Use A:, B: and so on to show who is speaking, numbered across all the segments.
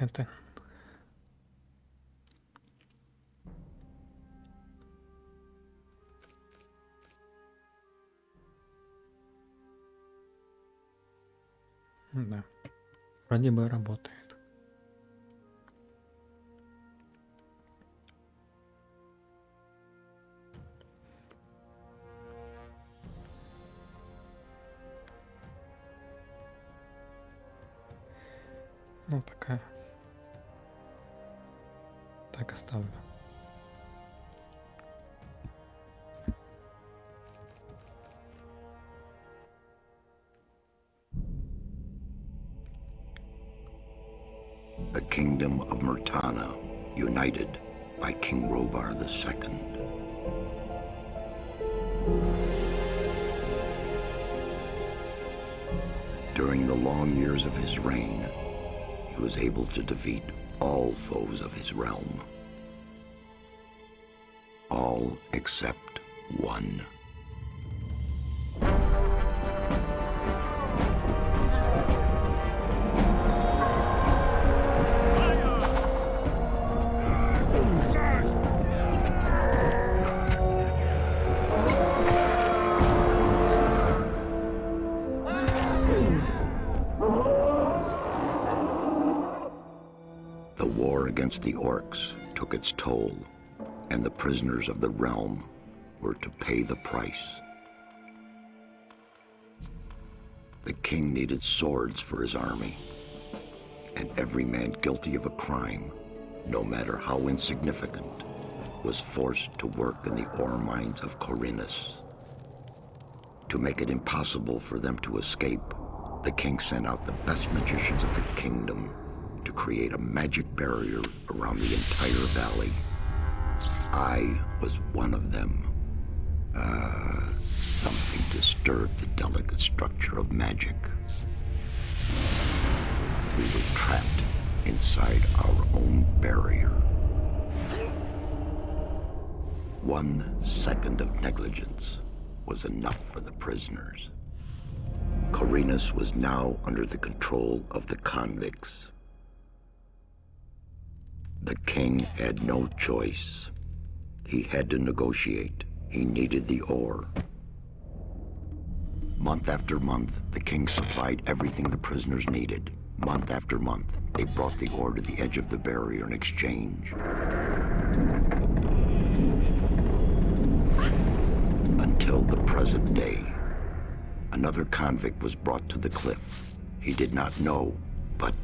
A: Это. Да. Вроде бы работает. Ну, пока так оставлю.
B: The kingdom of Murtana, united by King Robar II. During the long years of his reign, he was able to defeat all foes of his realm. All except one. The war against the orcs took its toll, and the prisoners of the realm were to pay the price. The king needed swords for his army, and every man guilty of a crime, no matter how insignificant, was forced to work in the ore mines of Corinus. To make it impossible for them to escape, the king sent out the best magicians of the kingdom to create a magic barrier around the entire valley. I was one of them. something disturbed the delicate structure of magic. We were trapped inside our own barrier. 1 second of negligence was enough for the prisoners. Corinus was now under the control of the convicts. The king had no choice. He had to negotiate. He needed the ore. Month after month, the king supplied everything the prisoners needed. Month after month, they brought the ore to the edge of the barrier in exchange. Until the present day. Another convict was brought to the cliff. He did not know, but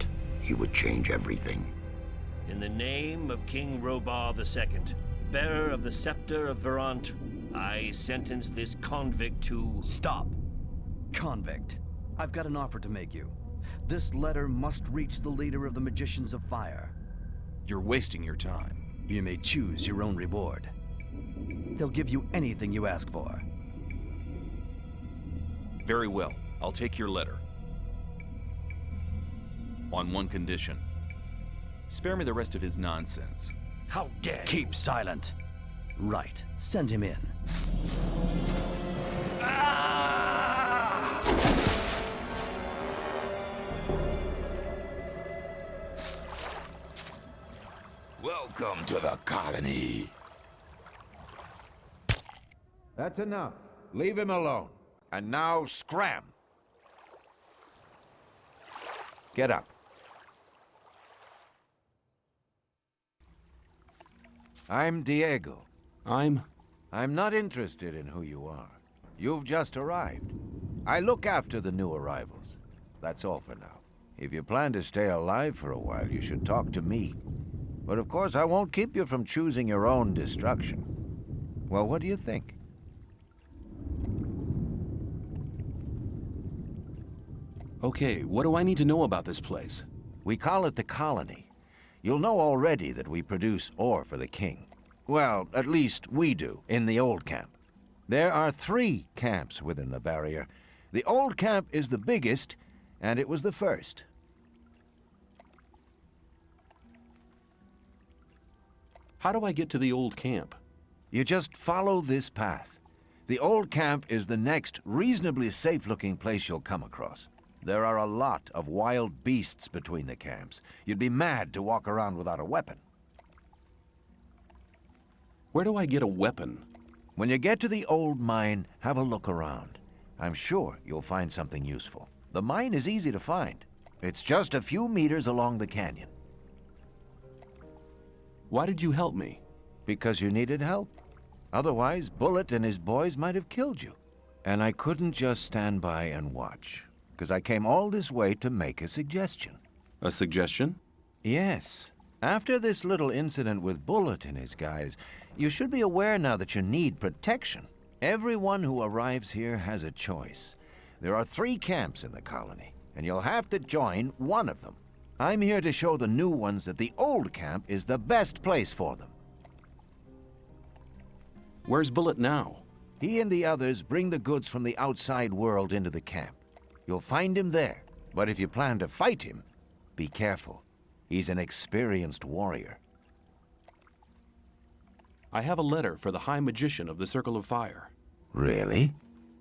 B: he would change everything.
C: In the name of King Robar II, bearer of the scepter of Verant, I sentence this convict to...
D: Stop. Convict. I've got an offer to make you. This letter must reach the leader of the Magicians of Fire.
E: You're wasting your time.
D: You may choose your own reward. They'll give you anything you ask for.
E: Very well. I'll take your letter. On one condition. Spare me the rest of his nonsense.
C: How dare you!
D: Keep silent. Right. Send him in.
F: Welcome to the colony.
G: That's enough. Leave him alone. And now scram. Get up. I'm Diego.
E: I'm
G: not interested in who you are. You've just arrived. I look after the new arrivals. That's all for now. If you plan to stay alive for a while, you should talk to me. But of course, I won't keep you from choosing your own destruction. Well, what do you think?
E: Okay, what do I need to know about this place?
G: We call it the colony. You'll know already that we produce ore for the king. Well, at least we do, in the old camp. There are 3 camps within the barrier. The old camp is the biggest, and it was the first.
E: How do I get to the old camp?
G: You just follow this path. The old camp is the next reasonably safe-looking place you'll come across. There are a lot of wild beasts between the camps. You'd be mad to walk around without a weapon.
E: Where do I get a weapon?
G: When you get to the old mine, have a look around. I'm sure you'll find something useful. The mine is easy to find. It's just a few meters along the canyon.
E: Why did you help me?
G: Because you needed help. Otherwise, Bullet and his boys might have killed you. And I couldn't just stand by and watch, because I came all this way to make a suggestion.
E: A suggestion?
G: Yes. After this little incident with Bullet and his guys, you should be aware now that you need protection. Everyone who arrives here has a choice. There are 3 camps in the colony, and you'll have to join one of them. I'm here to show the new ones that the old camp is the best place for them.
E: Where's Bullet now?
G: He and the others bring the goods from the outside world into the camp. You'll find him there, but if you plan to fight him, be careful. He's an experienced warrior.
E: I have a letter for the High Magician of the Circle of Fire.
G: Really?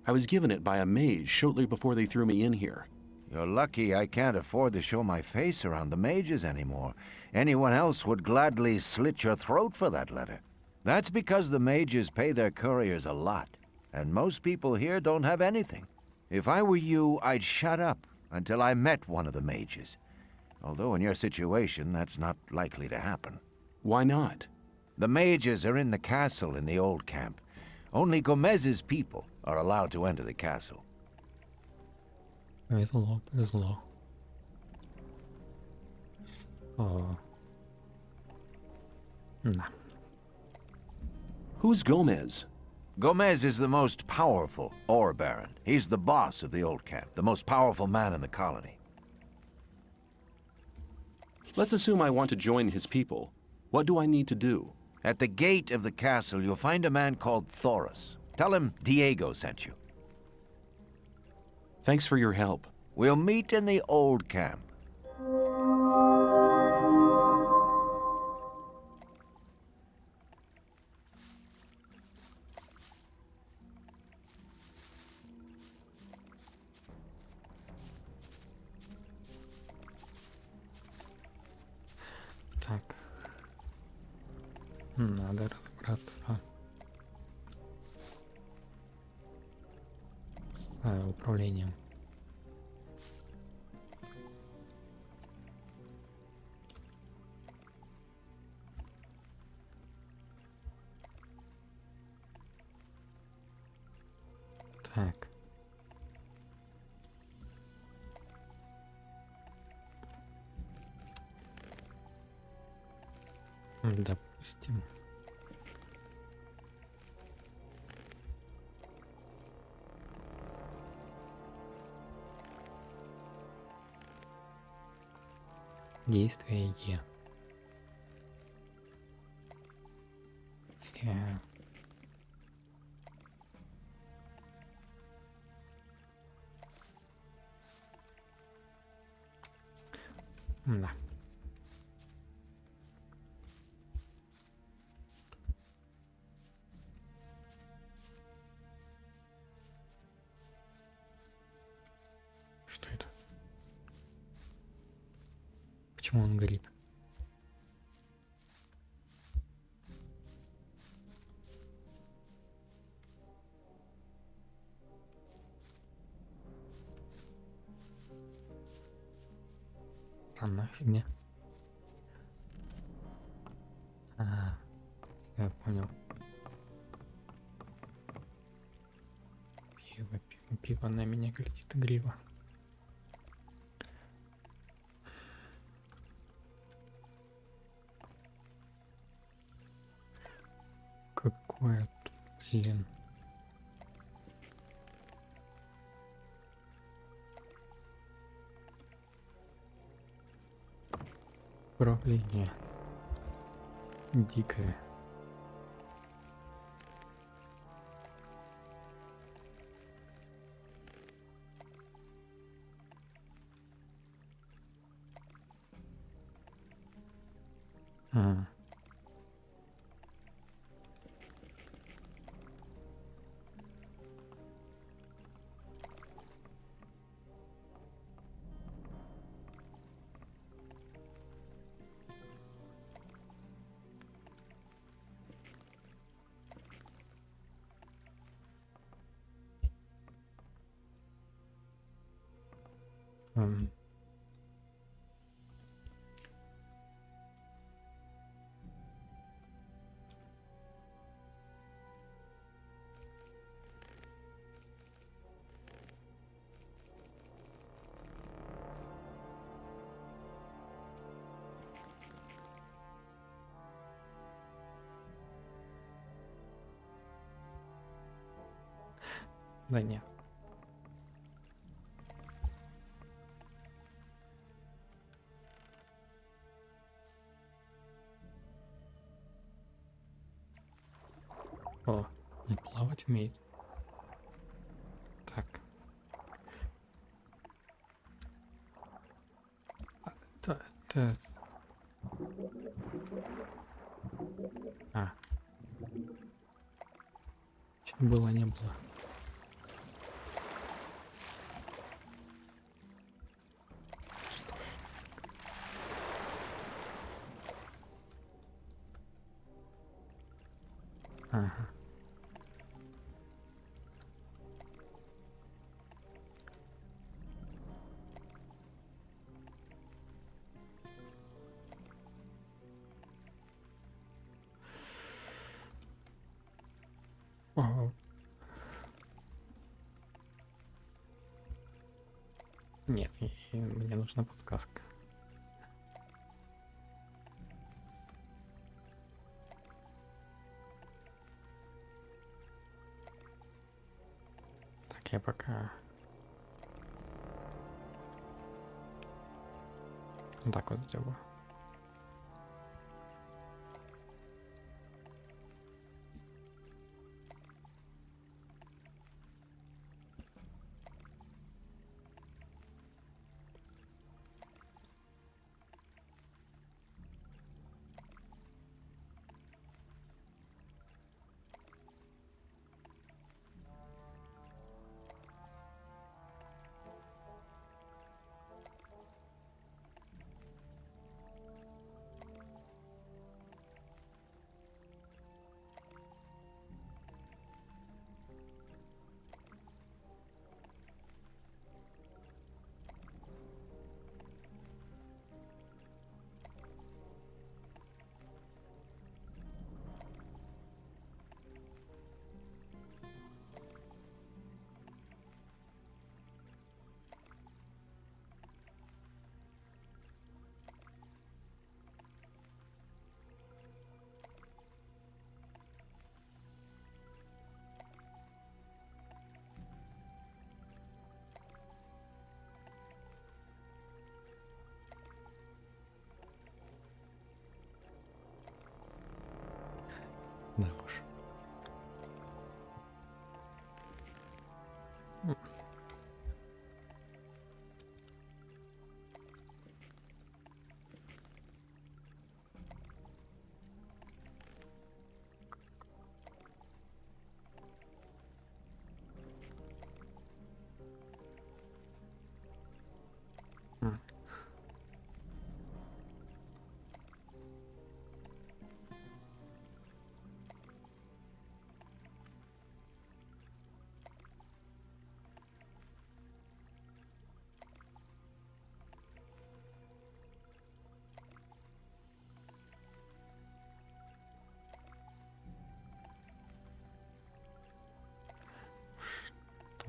E: I was given it by a mage shortly before they threw me in here.
G: You're lucky I can't afford to show my face around the mages anymore. Anyone else would gladly slit your throat for that letter. That's because the mages pay their couriers a lot, and most people here don't have anything. If I were you, I'd shut up until I met one of the mages. Although in your situation, that's not likely to happen.
E: Why not?
G: The mages are in the castle in the old camp. Only Gomez's people are allowed to enter the castle.
A: Повезло, повезло. О. Да.
E: Who's Gomez?
G: Gomez is the most powerful ore baron. He's the boss of the old camp, the most powerful man in the colony.
E: Let's assume I want to join his people. What do I need to do?
G: At the gate of the castle, you'll find a man called Thoris. Tell him Diego sent you.
E: Thanks for your help.
G: We'll meet in the old camp.
A: Так. Надо разобраться с управлением. Так. Допустим. Действие Е. Или... Да. Что это? Почему он горит? Странная фигня. Ага, я понял. Пиво, пиво, пиво на меня глядит игриво. Какое тут, блин. Управление. Дикое. А. М. Да нет. О, он плавать умеет. Так. Это... А. Чуть было, не было. Ага. О. Нет, мне нужна подсказка. Так, я пока... Вот так вот сделаю.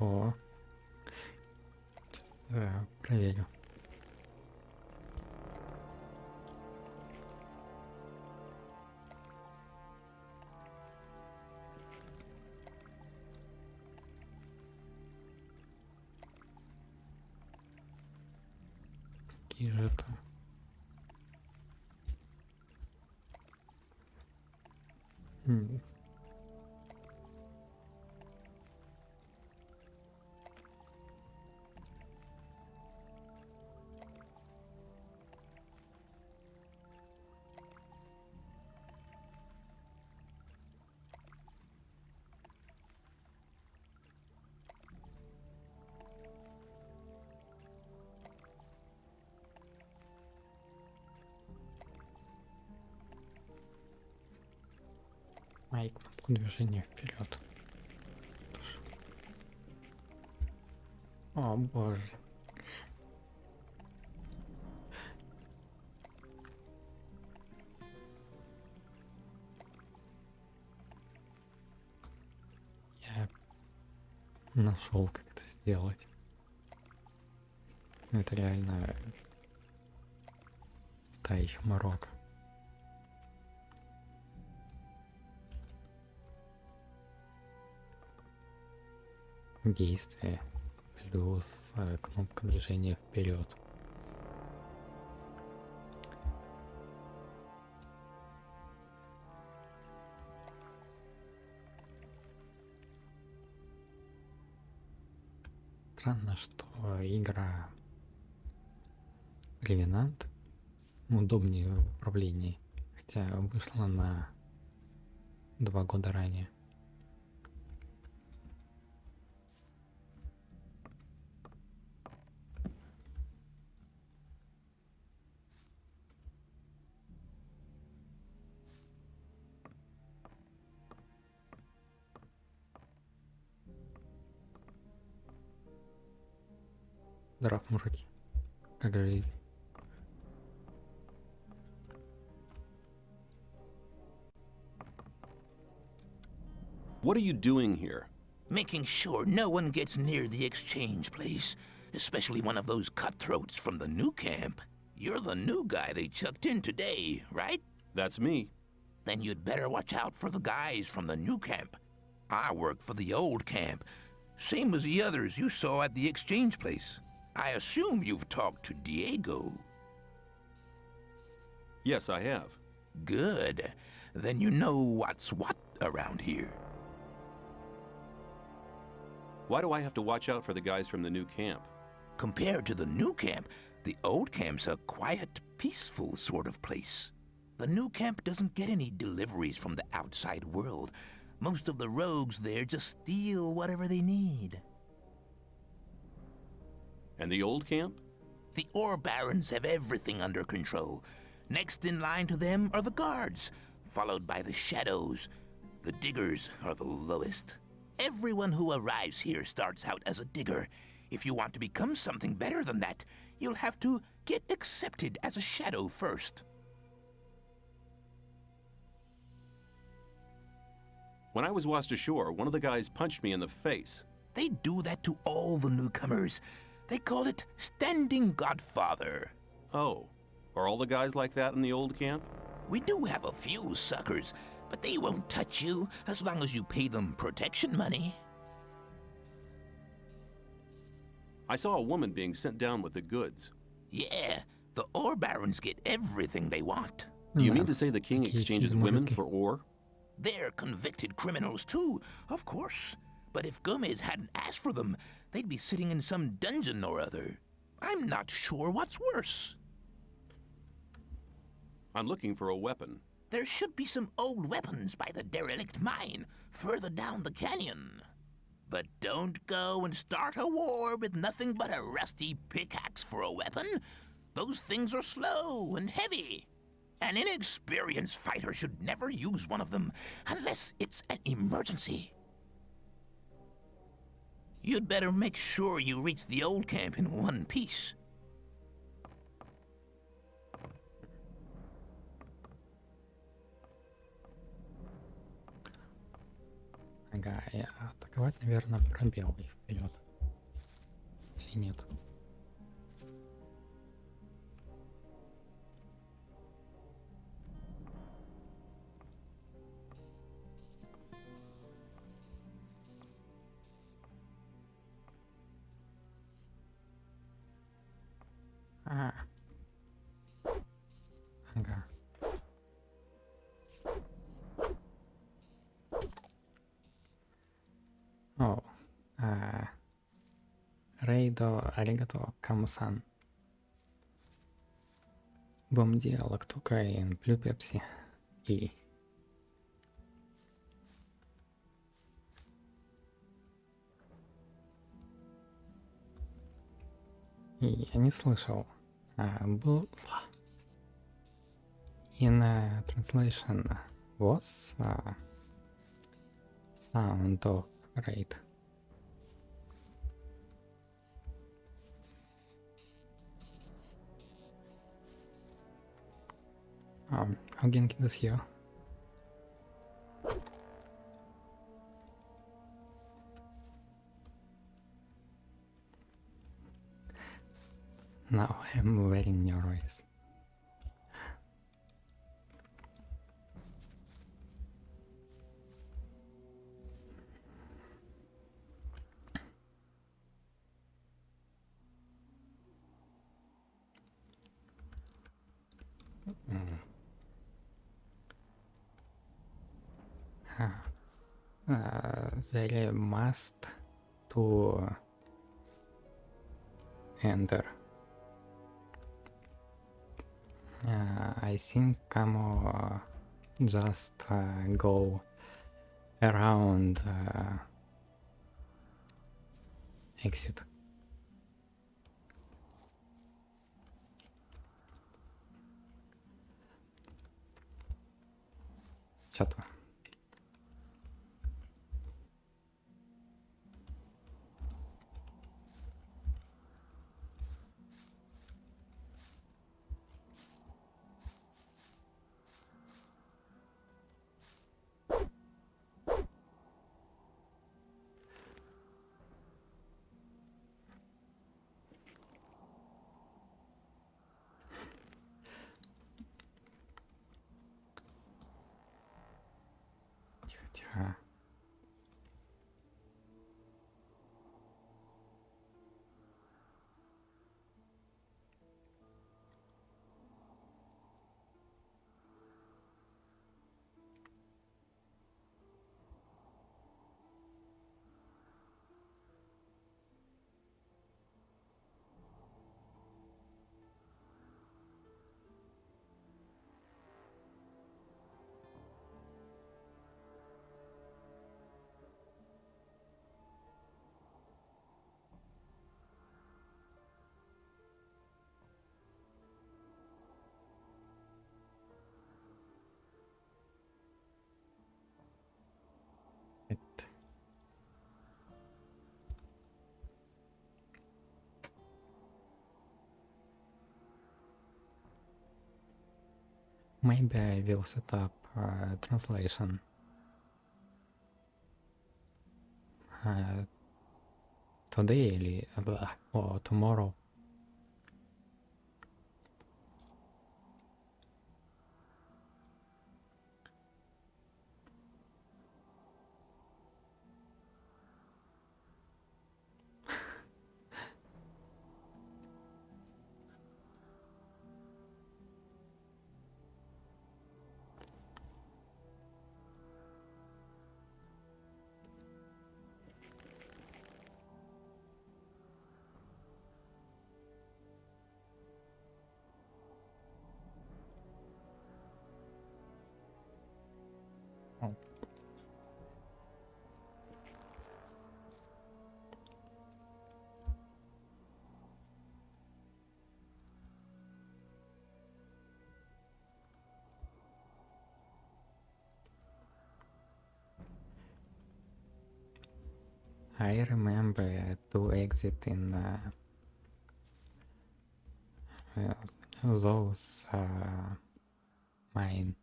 A: О. Проверю. Какие же это? М, и кнопку движения вперед. О боже. Я нашел, как это сделать. Это реально та еще морока. Действие плюс кнопка движения вперед. Странно, что игра Ревенант удобнее в управлении, хотя вышла на 2 года ранее. Здоров, мужики. Как жизнь?
E: What are you doing here?
F: Making sure no one gets near the exchange place, especially one of those cutthroats from the new camp. You're the new guy they chucked in today, right?
E: That's me.
F: Then you'd better watch out for the guys from the new camp. I work for the old camp, same as the others you saw at the exchange place. I assume you've talked to Diego.
E: Yes, I have.
F: Good. Then you know what's what around here.
E: Why do I have to watch out for the guys from the new camp?
F: Compared to the new camp, the old camp's a quiet, peaceful sort of place. The new camp doesn't get any deliveries from the outside world. Most of the rogues there just steal whatever they need.
E: And the old camp?
F: The ore barons have everything under control. Next in line to them are the guards, followed by the shadows. The diggers are the lowest. Everyone who arrives here starts out as a digger. If you want to become something better than that, you'll have to get accepted as a shadow first.
E: When I was washed ashore, one of the guys punched me in the face.
F: They do that to all the newcomers. They call it standing godfather.
E: Oh, are all the guys like that in the old camp?
F: We do have a few suckers, but they won't touch you as long as you pay them protection money.
E: I saw a woman being sent down with the goods.
F: Yeah, the ore barons get everything they want.
E: Do you mean to say the king
A: Такие
E: exchanges
A: сильные
E: women
A: мужики.
E: for ore?
F: They're convicted criminals too, of course. But if Gomez hadn't asked for them, they'd be sitting in some dungeon or other. I'm not sure what's worse.
E: I'm looking for a weapon.
F: There should be some old weapons by the derelict mine, further down the canyon. But don't go and start a war with nothing but a rusty pickaxe for a weapon. Those things are slow and heavy. An inexperienced fighter should never use one of them unless it's an emergency. You'd better make sure you reach the old camp in one piece.
A: Ага, и атаковать, наверное, пробел. вперед. Или нет? А. Ага. О. Рейдо аригато камусан. Бом диалог только in Blue Pepsi. И я не слышал. Был in translation was sound of raid. О генки досье. Now I'm very nervous. They must to enter. I think Camo just go around exit. Что-то. Тихо. Maybe I will set up translation today или or tomorrow. I remember to exit in those mine.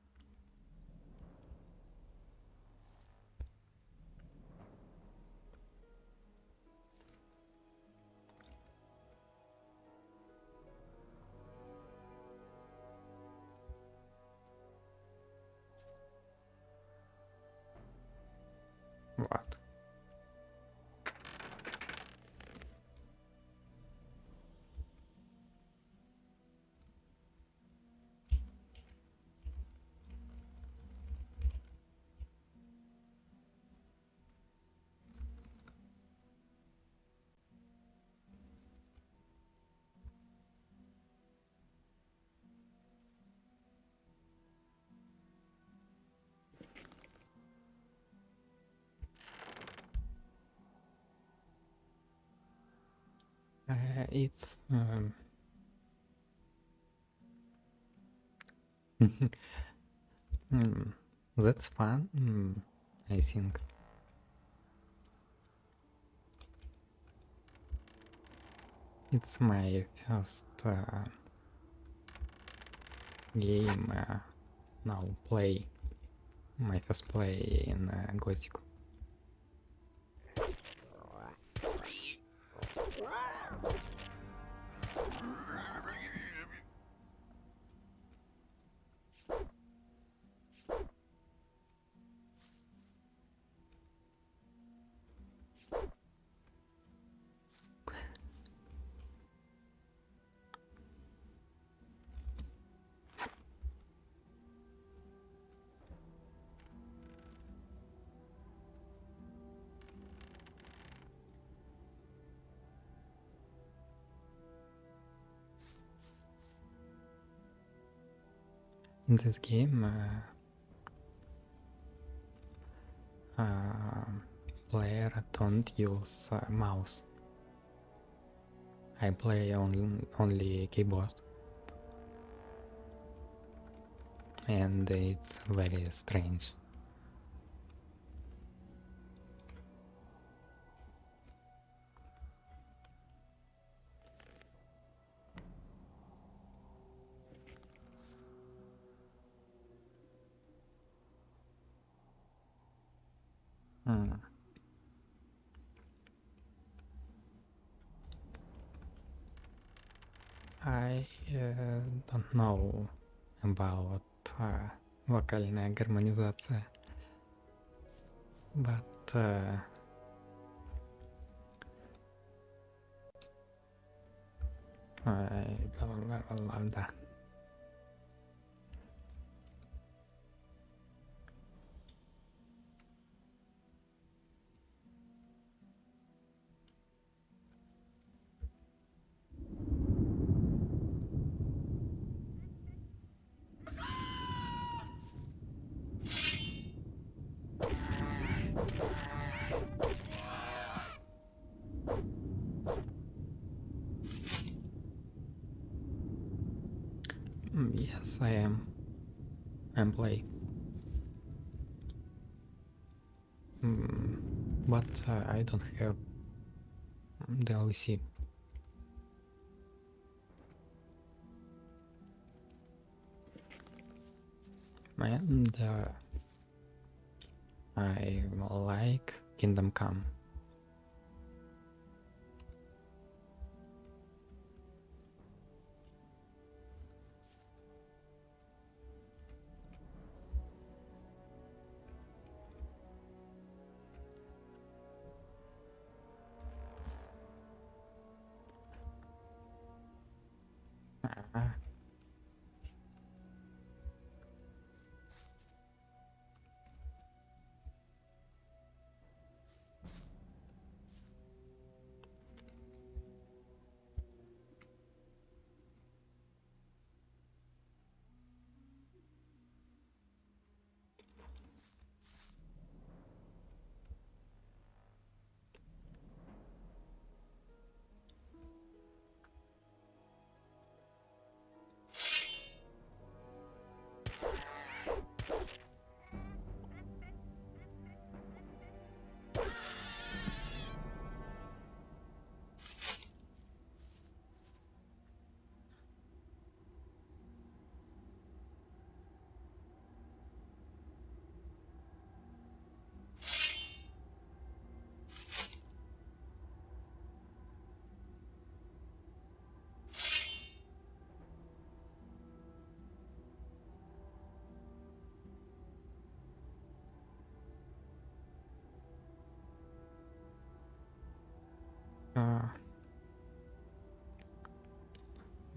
A: It's that's fun. I think. It's my first game now play. My first play in Gothic. In this game, player don't use mouse. I play only keyboard, and it's very strange. I don't know about вокальная гармонизация, but да. Yes, I am. I'm playing. But I don't have DLC. And I like Kingdom Come.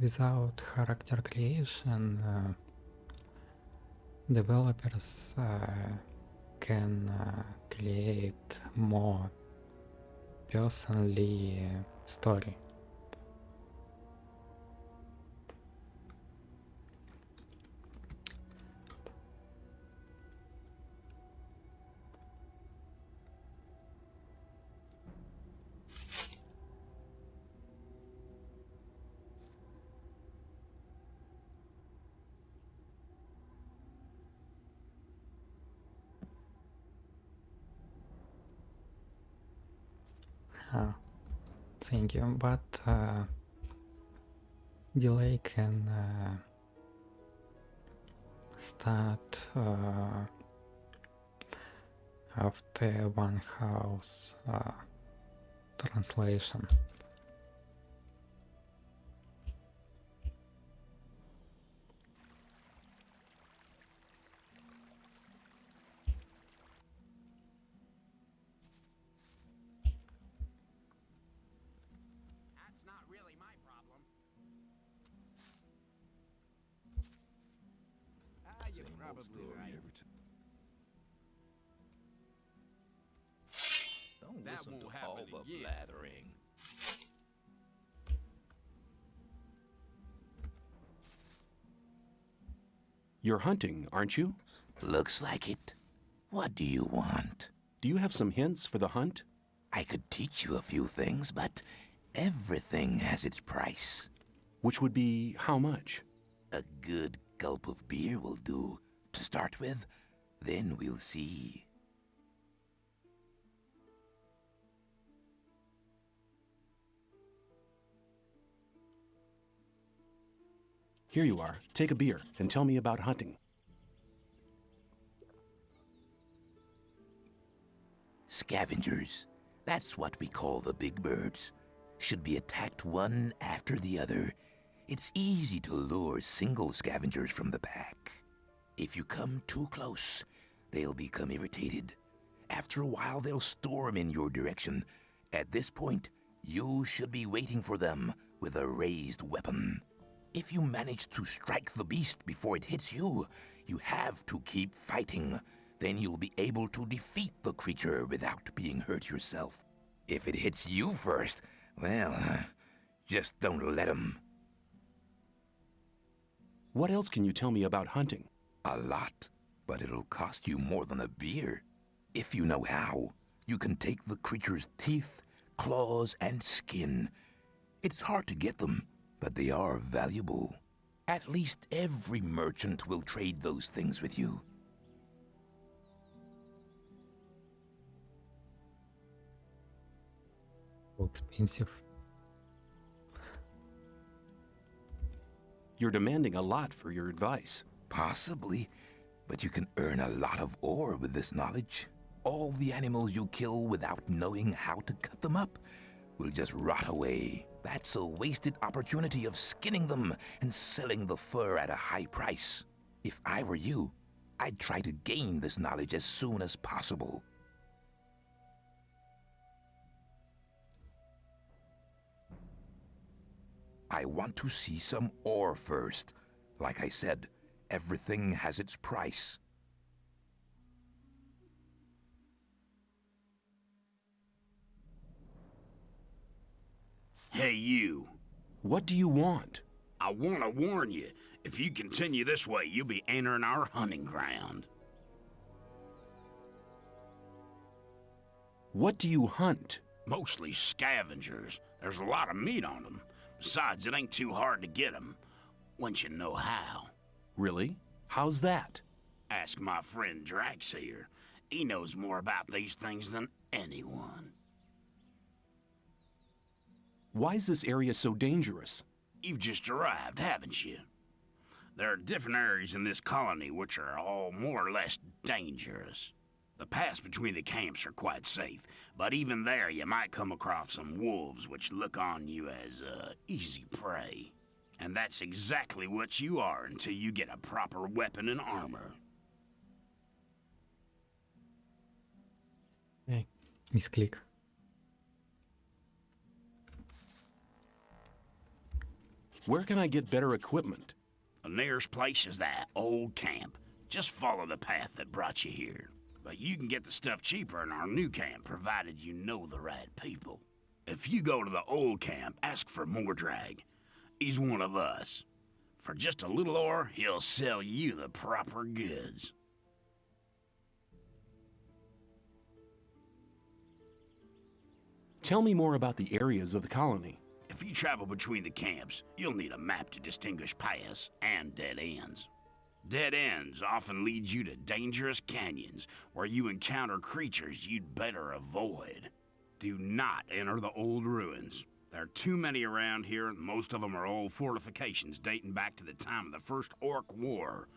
A: Without character creation, developers can create more personally story. Thank you, but delay can start after one house translation.
H: That's not really my problem. You're probably right.
F: Don't
H: That
F: listen
H: won't
F: to
H: happen
F: all the
H: again.
F: blathering.
I: You're hunting, aren't you?
F: Looks like it. What do you want?
I: Do you have some hints for the hunt?
F: I could teach you a few things, but everything has its price.
I: Which would be how much?
F: A good gulp of beer will do to start with. Then we'll see.
I: Here you are. Take a beer and tell me about hunting.
F: Scavengers, that's what we call the big birds, should be attacked one after the other. It's easy to lure single scavengers from the pack. If you come too close, they'll become irritated. After a while, they'll storm in your direction. At this point, you should be waiting for them with a raised weapon. If you manage to strike the beast before it hits you, you have to keep fighting. Then you'll be able to defeat the creature without being hurt yourself. If it hits you first, well, just don't let him.
I: What else can you tell me about hunting?
F: A lot, but it'll cost you more than a beer. If you know how, you can take the creature's teeth, claws, and skin. It's hard to get them, but they are valuable. At least every merchant will trade those things with you.
A: So expensive.
I: You're demanding a lot for your advice.
F: Possibly, but you can earn a lot of ore with this knowledge. All the animals you kill without knowing how to cut them up will just rot away. That's a wasted opportunity of skinning them and selling the fur at a high price. If I were you, I'd try to gain this knowledge as soon as possible. I want to see some ore first. Like I said, everything has its price.
H: Hey, you.
I: What do you want?
H: I want to warn you. If you continue this way, you'll be entering our hunting ground.
I: What do you hunt?
H: Mostly scavengers. There's a lot of meat on them. Besides, it ain't too hard to get them, once you know how.
I: Really? How's that?
H: Ask my friend Drax here. He knows more about these things than anyone.
I: Why is this area so dangerous?
H: You've just arrived, haven't you? There are different areas in this colony which are all more or less dangerous. The paths between the camps are quite safe, but even there you might come across some wolves which look on you as easy prey. And that's exactly what you are until you get a proper weapon and armor.
A: Okay, misclick.
I: Where can I get better equipment?
H: The nearest place is that old camp. Just follow the path that brought you here. But you can get the stuff cheaper in our new camp, provided you know the right people. If you go to the old camp, ask for Mordrag. He's one of us. For just a little ore, he'll sell you the proper goods.
I: Tell me more about the areas of the colony.
H: If you travel between the camps, you'll need a map to distinguish paths and dead ends. Dead ends often lead you to dangerous canyons where you encounter creatures you'd better avoid. Do not enter the old ruins. There are too many around here, and most of them are old fortifications dating back to the time of the First Orc War.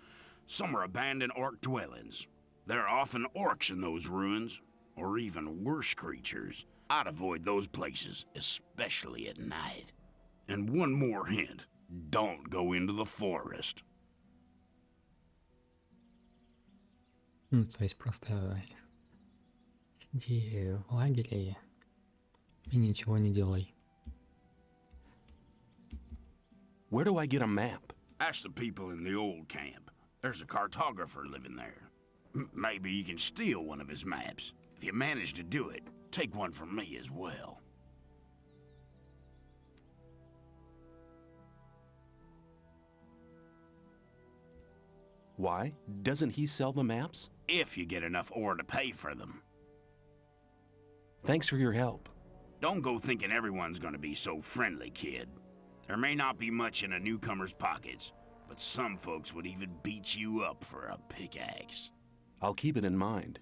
H: Some are abandoned orc dwellings. There are often orcs in those ruins, or even worse creatures. I'd avoid those places, especially at night. And one more hint. Don't go into the forest.
A: Ну, то есть просто сиди в лагере и ничего не делай.
I: Where do I get a map?
H: Ask the people in the old camp. There's a cartographer living there. Maybe you can steal one of his maps. If you manage to do it, take one from me as well.
I: Why? Doesn't he sell the maps?
H: If you get enough ore to pay for them.
I: Thanks for your help.
H: Don't go thinking everyone's gonna be so friendly, kid. There may not be much in a newcomer's pockets, but some folks would even beat you up for a pickaxe.
I: I'll keep it in mind.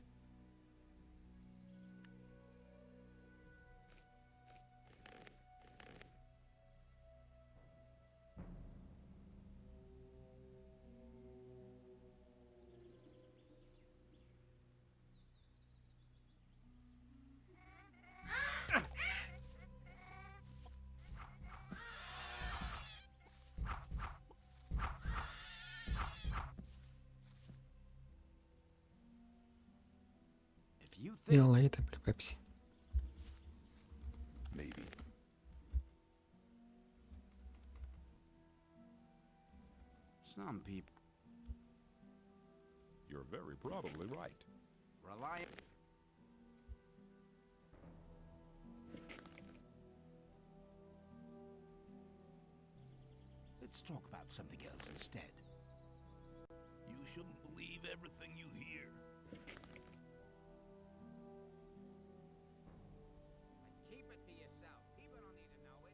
A: Делай это, Пепси.
E: Maybe.
H: Some people
E: You're very probably right.
H: rely.
F: Let's talk about something else instead. You shouldn't believe everything you hear.
J: Keep it to yourself. People don't need to know it.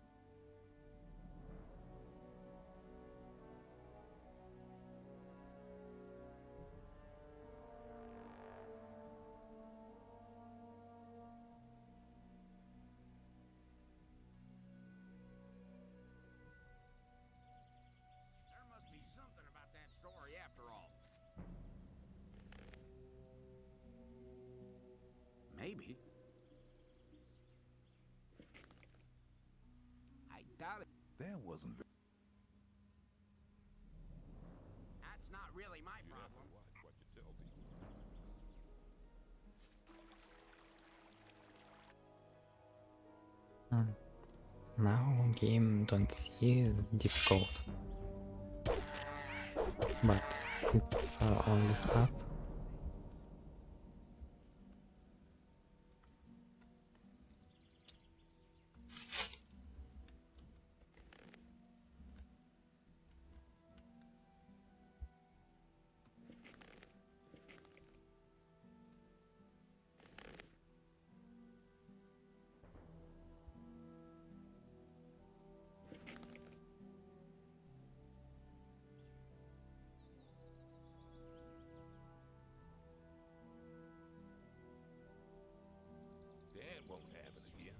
H: There must be something about that story after all. Maybe.
J: I doubt it.
E: That wasn't very...
J: That's not really my problem.
E: watch what you tell people.
A: Now game don't see difficult, but it's only start.
E: That won't happen again.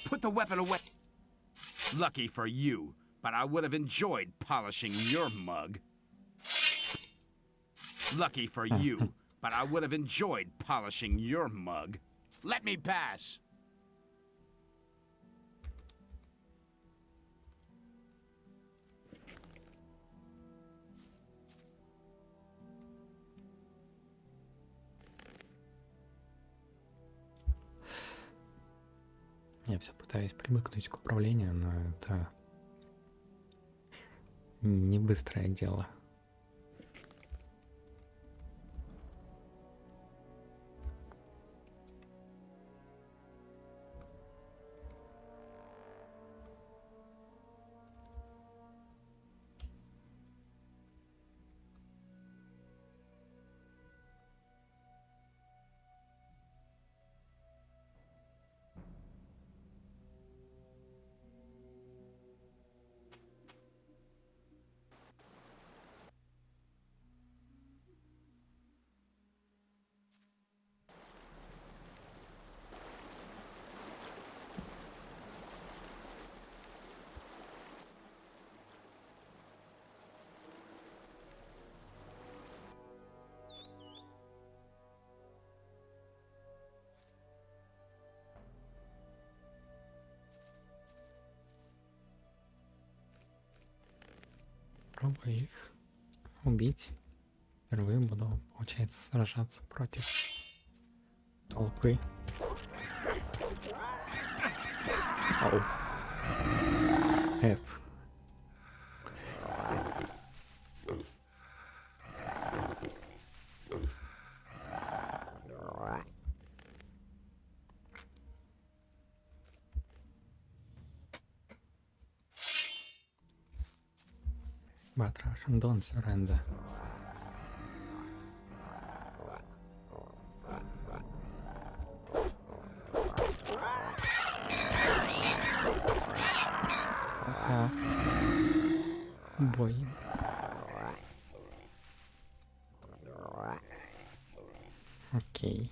H: Put the weapon away. Lucky for you, but I would have enjoyed polishing your mug. Lucky for you, but I would have enjoyed polishing your mug. Let me pass.
A: Я все пытаюсь привыкнуть к управлению, но это не быстрое дело. Попробую их убить. Впервые буду, получается, сражаться против толпы. Ау. F. But Russian don't surrender. Ага. Бой. Окей.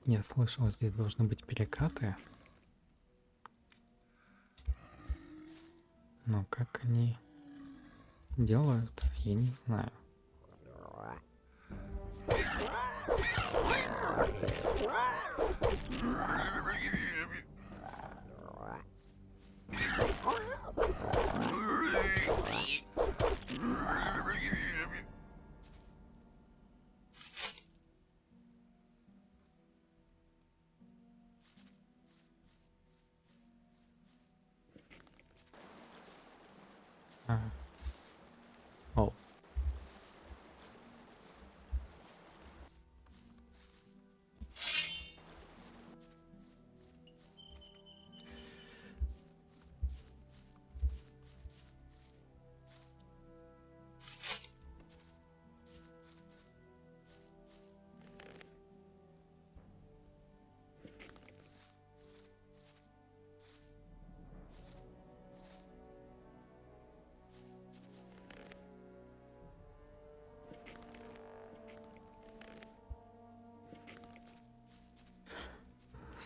A: Я слышал, здесь должны быть перекаты. Но как они делают, я не знаю. О.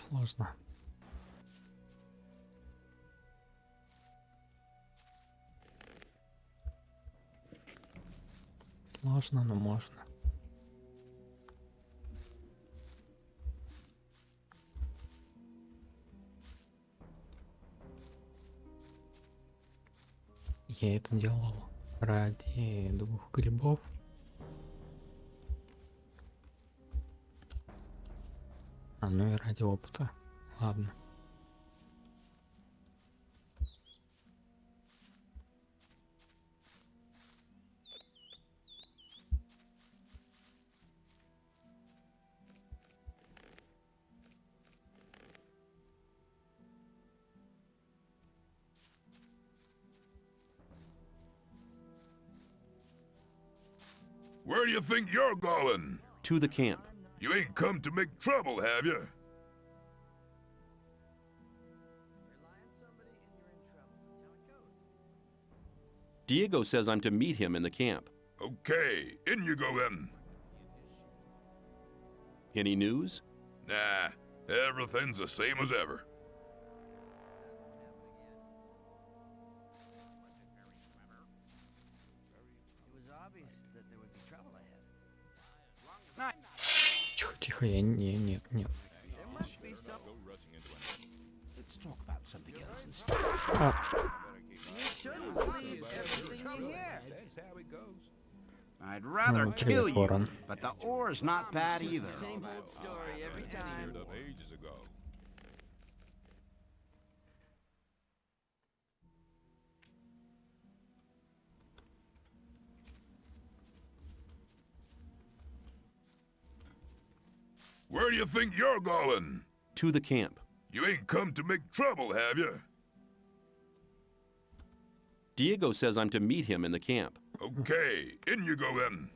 A: Сложно. Сложно, но можно. Я это делал ради 2 грибов. Ну и ради опыта. Ладно.
K: Where do you think you're going?
I: To the camp.
K: You ain't come to make trouble, have you?
I: Diego says I'm to meet him in the camp.
K: Okay, in you go then.
I: Any news?
K: Nah, everything's the same as ever.
A: Тихо, тихо, я нет.
H: Let's talk about something else instead.
J: You shouldn't believe everything you hear.
H: I'd rather
A: Ну,
H: kill
A: привет,
H: you,
A: ворон.
H: but the ore's not bad either.
J: Same old story every time.
K: Ages ago. Where do you think you're going?
I: To the camp.
K: You ain't come to make trouble, have you?
I: Diego says I'm to meet him in the camp.
K: Okay, in you go then.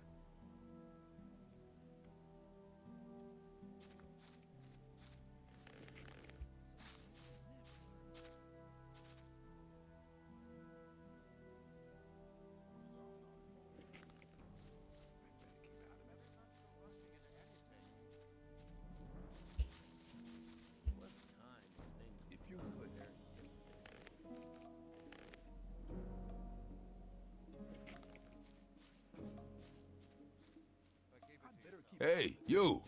K: Hey, you!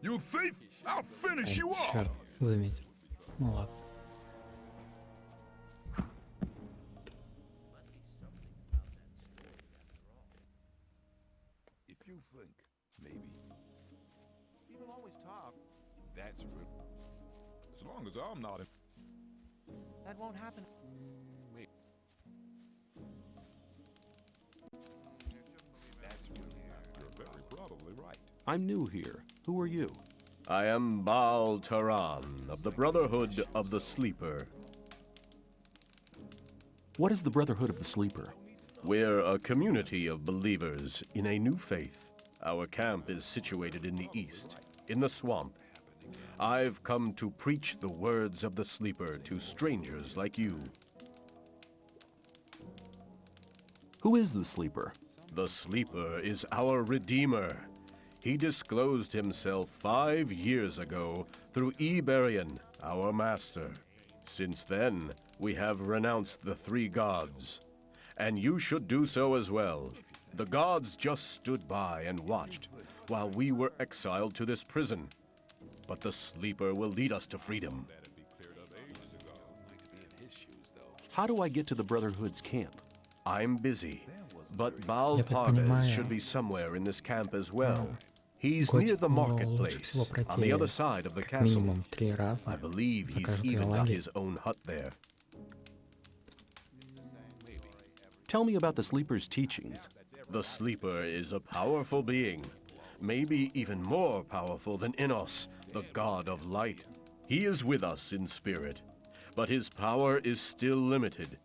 K: You thief! I'll finish you off!
A: Черт, заметил. Ну ладно.
K: If you think, maybe. People always talk. That's real. As long as I'm not in.
G: That won't happen.
K: Wait. You're very probably right.
I: I'm new here. Who are you?
L: I am Baal Taran of the Brotherhood of the Sleeper.
I: What is the Brotherhood of the Sleeper?
L: We're a community of believers in a new faith. Our camp is situated in the east, in the swamp. I've come to preach the words of the Sleeper to strangers like you.
I: Who is the Sleeper?
L: The Sleeper is our Redeemer. He disclosed himself 5 years ago through Iberian, our master. Since then, we have renounced the 3 gods. And you should do so as well. The gods just stood by and watched while we were exiled to this prison. But the Sleeper will lead us to freedom.
I: How do I get to the Brotherhood's camp?
L: I'm busy, but Baal
A: Я так
L: Pardes
A: понимаю,
L: should be somewhere in this camp as well. He's
A: Готику
L: near the
A: лучше
L: marketplace,
A: всего
L: on the
A: пройти
L: other side of the
A: как
L: castle.
A: минимум 3 раза
L: I believe
A: за
L: he's
A: каждый
L: even got
A: лагерь.
L: his own hut there.
I: Tell me about the Sleeper's teachings.
L: The Sleeper is a powerful being, maybe even more powerful than Innos, the god of light. He is with us in spirit, but his power is still limited.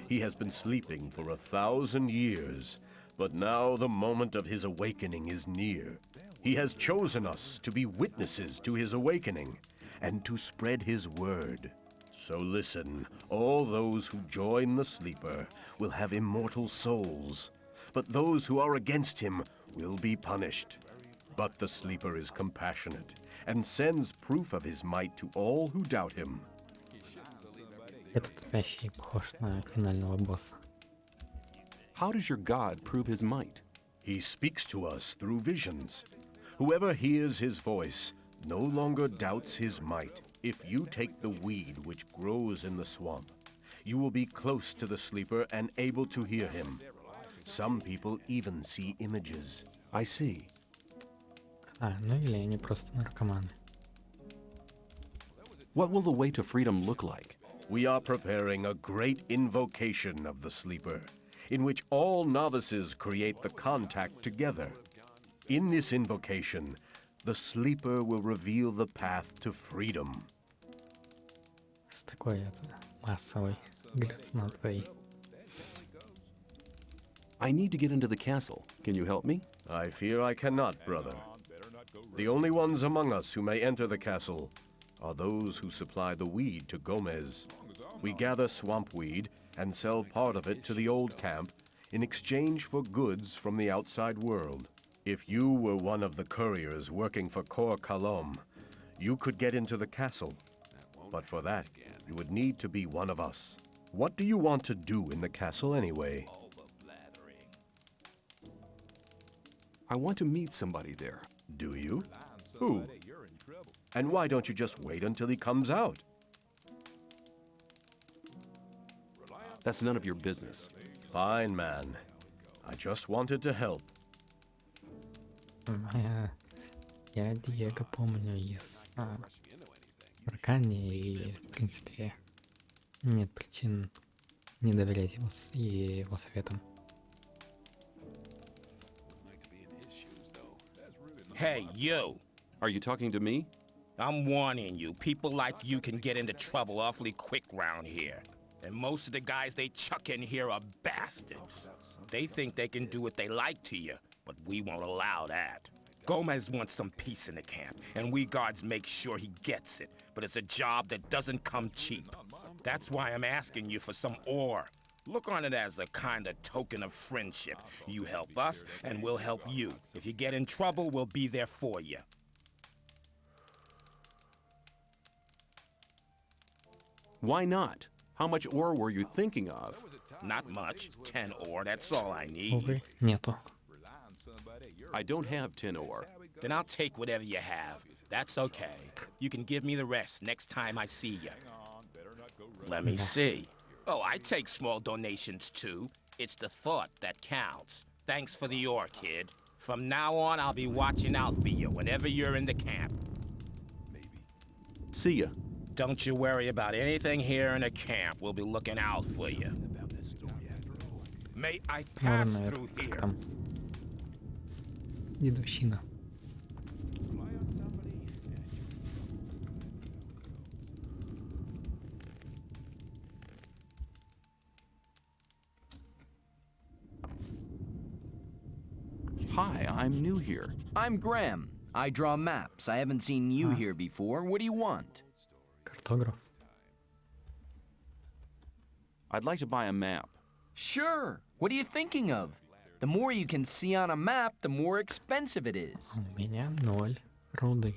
L: He has been sleeping for 1,000 years, but now the moment of his awakening is near. He has chosen us to be witnesses to his awakening and to spread his word. So listen, all those who join the Sleeper will have immortal souls, but those who are against him will be punished. But the Sleeper is compassionate and sends proof of his might to all who doubt him.
A: Этот спящий похож на финального босса.
I: How does your God prove his might?
L: He speaks to us through visions. Whoever hears his voice no longer doubts his might. If you take the weed which grows in the swamp, you will be close to the Sleeper and able to hear him. Some people even see images.
I: I see.
A: Ну или они просто наркоманы.
I: What will the way to freedom look like?
L: We are preparing a great invocation of the Sleeper, in which all novices create the contact together. In this invocation, the Sleeper will reveal the path to freedom.
A: С такой массовой галлюцинацией.
I: I need to get into the castle. Can you help me?
L: I fear I cannot, brother. The only ones among us who may enter the castle are those who supply the weed to Gomez. We gather swamp weed and sell part of it to the old camp in exchange for goods from the outside world. If you were one of the couriers working for Kor Kalom, you could get into the castle. But for that, you would need to be one of us. What do you want to do in the castle anyway?
I: I want to meet somebody there.
L: Do you? Who? And why don't you just wait until he comes out?
I: That's none of your business.
L: Fine, man. I just wanted to help.
A: Я Диего помню из Аркани, и, в принципе, нет причин не доверять его советам.
M: Hey, you!
I: Are you talking to me?
M: I'm warning you, people like you can get into trouble awfully quick round here. And most of the guys they chuck in here are bastards. They think they can do what they like to you, but we won't allow that. Gomez wants some peace in the camp, and we guards make sure he gets it. But it's a job that doesn't come cheap. That's why I'm asking you for some ore. Look on it as a kind of token of friendship. You help us, and we'll help you. If you get in trouble, we'll be there for you.
I: Why not? How much ore were you thinking of?
M: Not much. 10 ore, that's all I need.
A: Увы, нету.
I: I don't have 10 ore.
M: Then I'll take whatever you have. That's okay. You can give me the rest next time I see you. Let me see. Oh, I take small donations too. It's the thought that counts. Thanks for the ore, kid. From now on, I'll be watching out for you whenever you're in the camp.
I: See ya.
M: Don't you worry about anything here in the camp. We'll be looking out for you. May I pass
A: Ладно,
M: through
A: это
M: here?
A: там дедовщина.
E: Hi, I'm new here.
N: I'm Graham. I draw maps. I haven't seen you here before. What do you want?
A: Картограф.
E: I'd like to buy a map.
N: Sure. What are you thinking of? The more you can see on a map, the more expensive it is.
A: У меня 0 руды.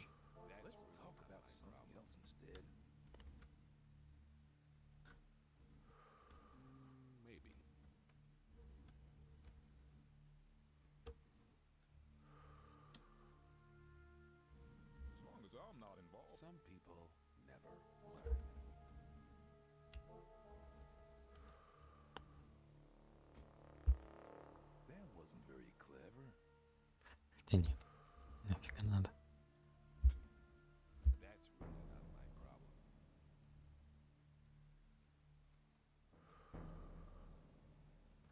A: Хотя нет, нафига надо.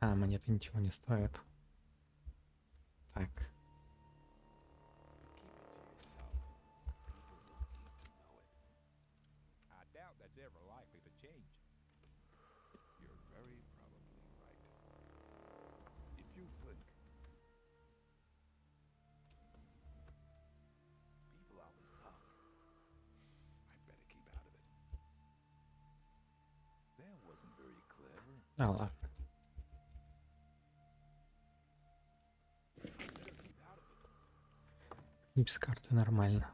A: Монеты ничего не стоят. Так.
K: I doubt that's ever likely to change. You're very probably right. If you think people always talk, I better keep out of it. That wasn't very clever.
A: Да ладно. И без карты нормально.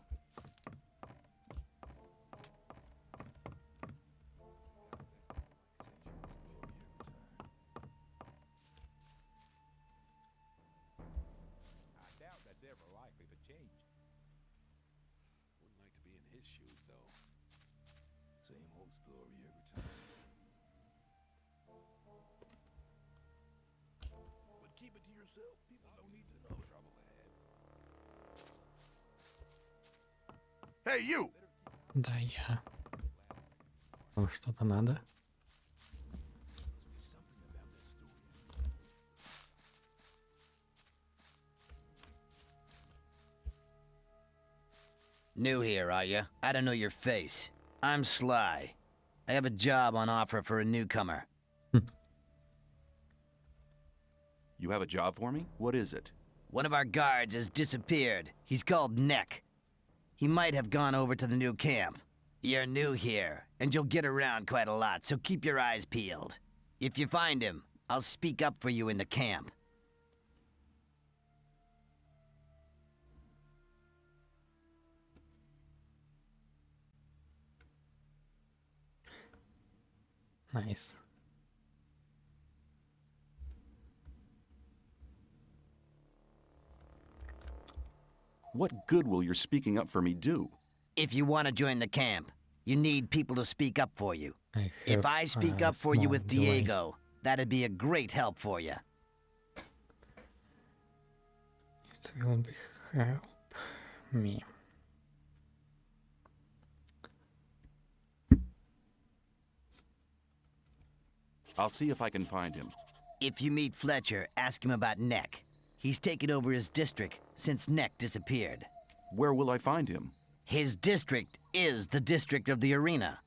K: I doubt that's ever likely to change. Wouldn't like to be in his shoes, though. Same old story every time. But keep it to yourself. People don't need to know. Trouble ahead. Hey, you!
A: Да, я. Вам что-то надо?
O: New here, are you? I don't know your face. I'm Sly. I have a job on offer for a newcomer.
E: You have a job for me? What is it?
O: One of our guards has disappeared. He's called Nick. He might have gone over to the new camp. You're new here, and you'll get around quite a lot, so keep your eyes peeled. If you find him, I'll speak up for you in the camp.
A: Nice.
E: What good will your speaking up for me do?
O: If you want to join the camp, you need people to speak up for you. If I speak up for you with Diego, that'd be a great help for you.
A: It will be help me.
E: I'll see if I can find him.
O: If you meet Fletcher, ask him about Neck. He's taken over his district since Neck disappeared.
E: Where will I find him?
O: His district is the district of the arena.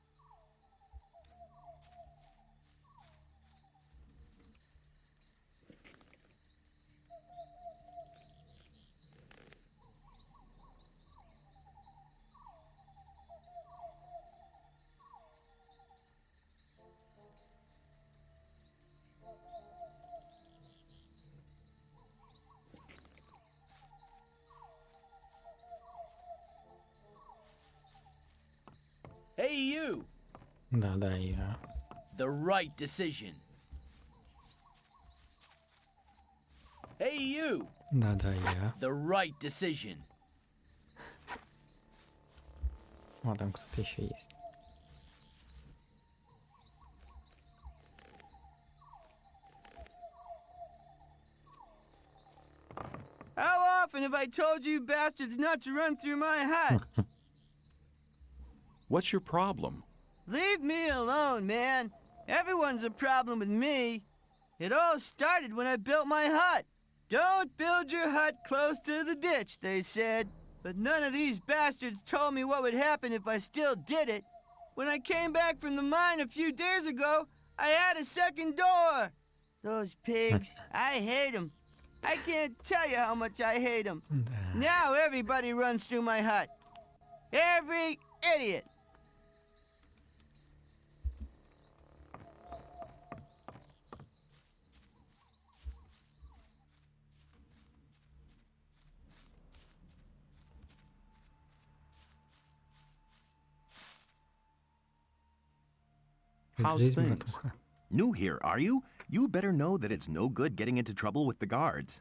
P: Hey, you!
A: Да, я.
P: The right decision. Hey, you!
A: Да, я.
P: The right decision.
A: О, там кто-то еще есть.
Q: How often have I told you bastards not to run through my hut?
E: What's your problem?
Q: Leave me alone, man. Everyone's a problem with me. It all started when I built my hut. Don't build your hut close to the ditch, they said. But none of these bastards told me what would happen if I still did it. When I came back from the mine a few days ago, I had a second door. Those pigs, I hate them. I can't tell you how much I hate them. Now everybody runs through my hut. Every idiot.
E: How's things?
R: New here, are you? You better know that it's no good getting into trouble with the guards.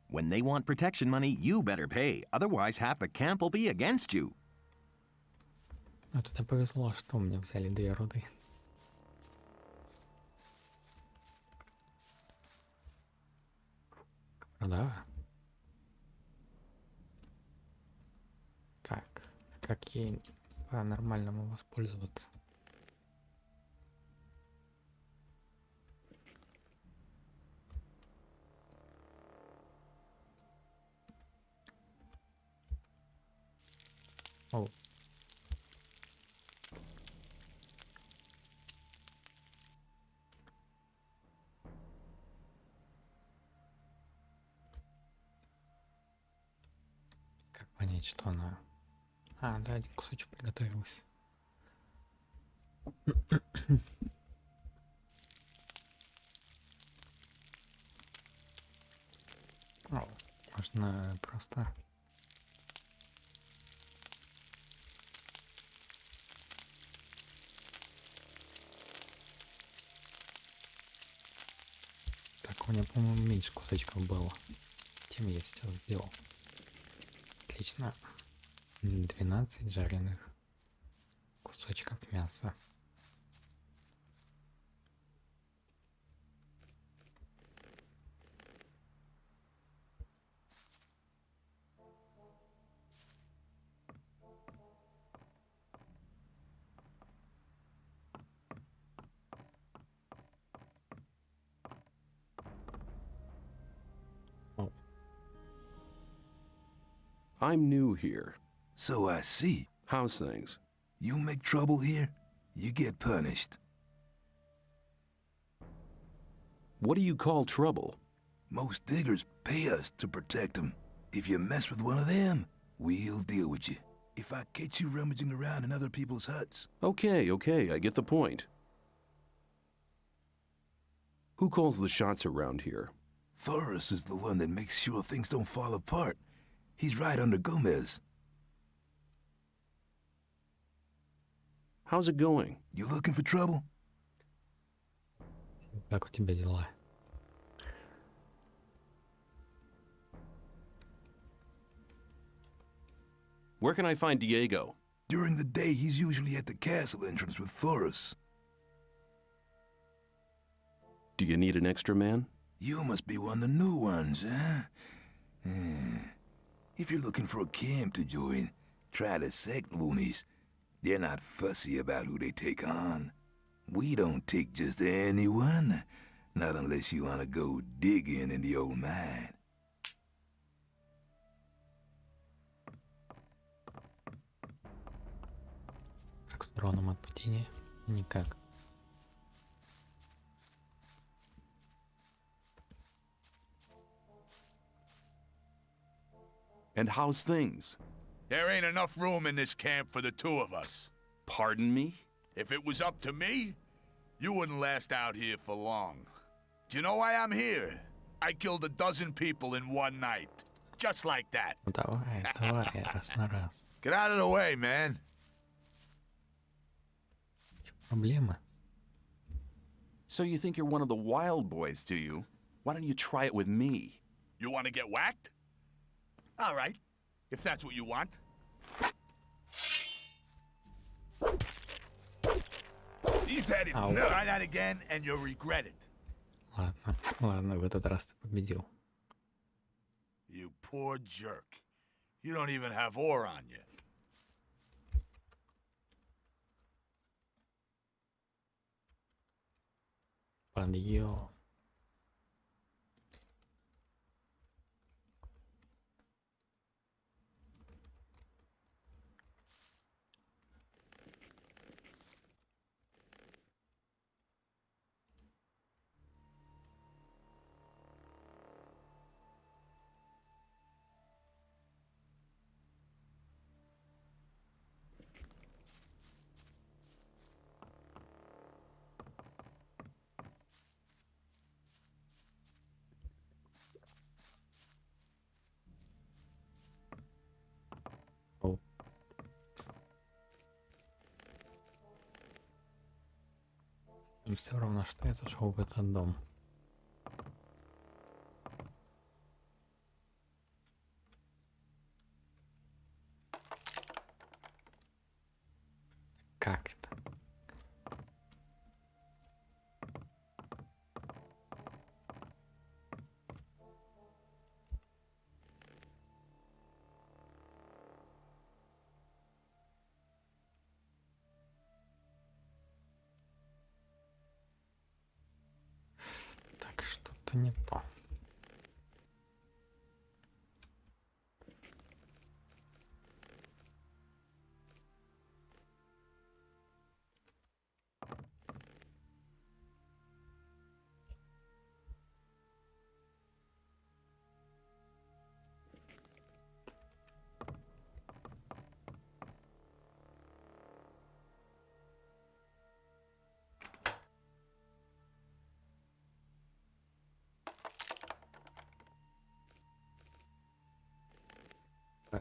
R: When they want protection money, you better pay. Otherwise, half the camp will be against you.
A: А тут повезло, что мне взяли 2 руды. Да. Так, как ей по-нормальному воспользоваться? О. Как понять, что она... А, да, один кусочек приготовился. О, можно просто... Так, у меня, по-моему, меньше кусочков было, чем я сейчас сделал. Отлично. 12 жареных кусочков мяса.
K: I'm new here.
S: So I see.
K: How's things?
S: You make trouble here, you get punished.
K: What do you call trouble?
S: Most diggers pay us to protect them. If you mess with one of them, we'll deal with you. If I catch you rummaging around in other people's huts...
K: Okay, I get the point. Who calls the shots around here?
S: Thoris is the one that makes sure things don't fall apart. He's right under Gomez.
K: How's it going?
S: You looking for trouble?
A: Как у тебя дела?
E: Where can I find Diego?
S: During the day, he's usually at the castle entrance with Forrest.
E: Do you need an extra man?
S: You must be one of the new ones, huh? If you're looking for a camp to join, try the sect loonies. They're not fussy about who they take on. We don't take just anyone, not unless you want to go digging in the old mine.
A: Как с дроном от падения? Никак.
E: And how's things?
K: There ain't enough room in this camp for the two of us.
E: Pardon me?
K: If it was up to me, you wouldn't last out here for long. Do you know why I'm here? I killed 12 people in one night. Just like that.
A: Давай, раз на раз.
K: Get out of the way, man.
A: Проблема.
E: So you think you're one of the wild boys, do you? Why don't you try it with me?
K: You want to get whacked? All right, if that's what you want. He's had it. Try that again, and you'll regret it.
A: Ладно, ладно, в этот раз ты победил.
K: You poor jerk. You don't even have ore on you.
A: Подъем. И все равно, что я зашел в этот дом. Как это? Так, что-то не то.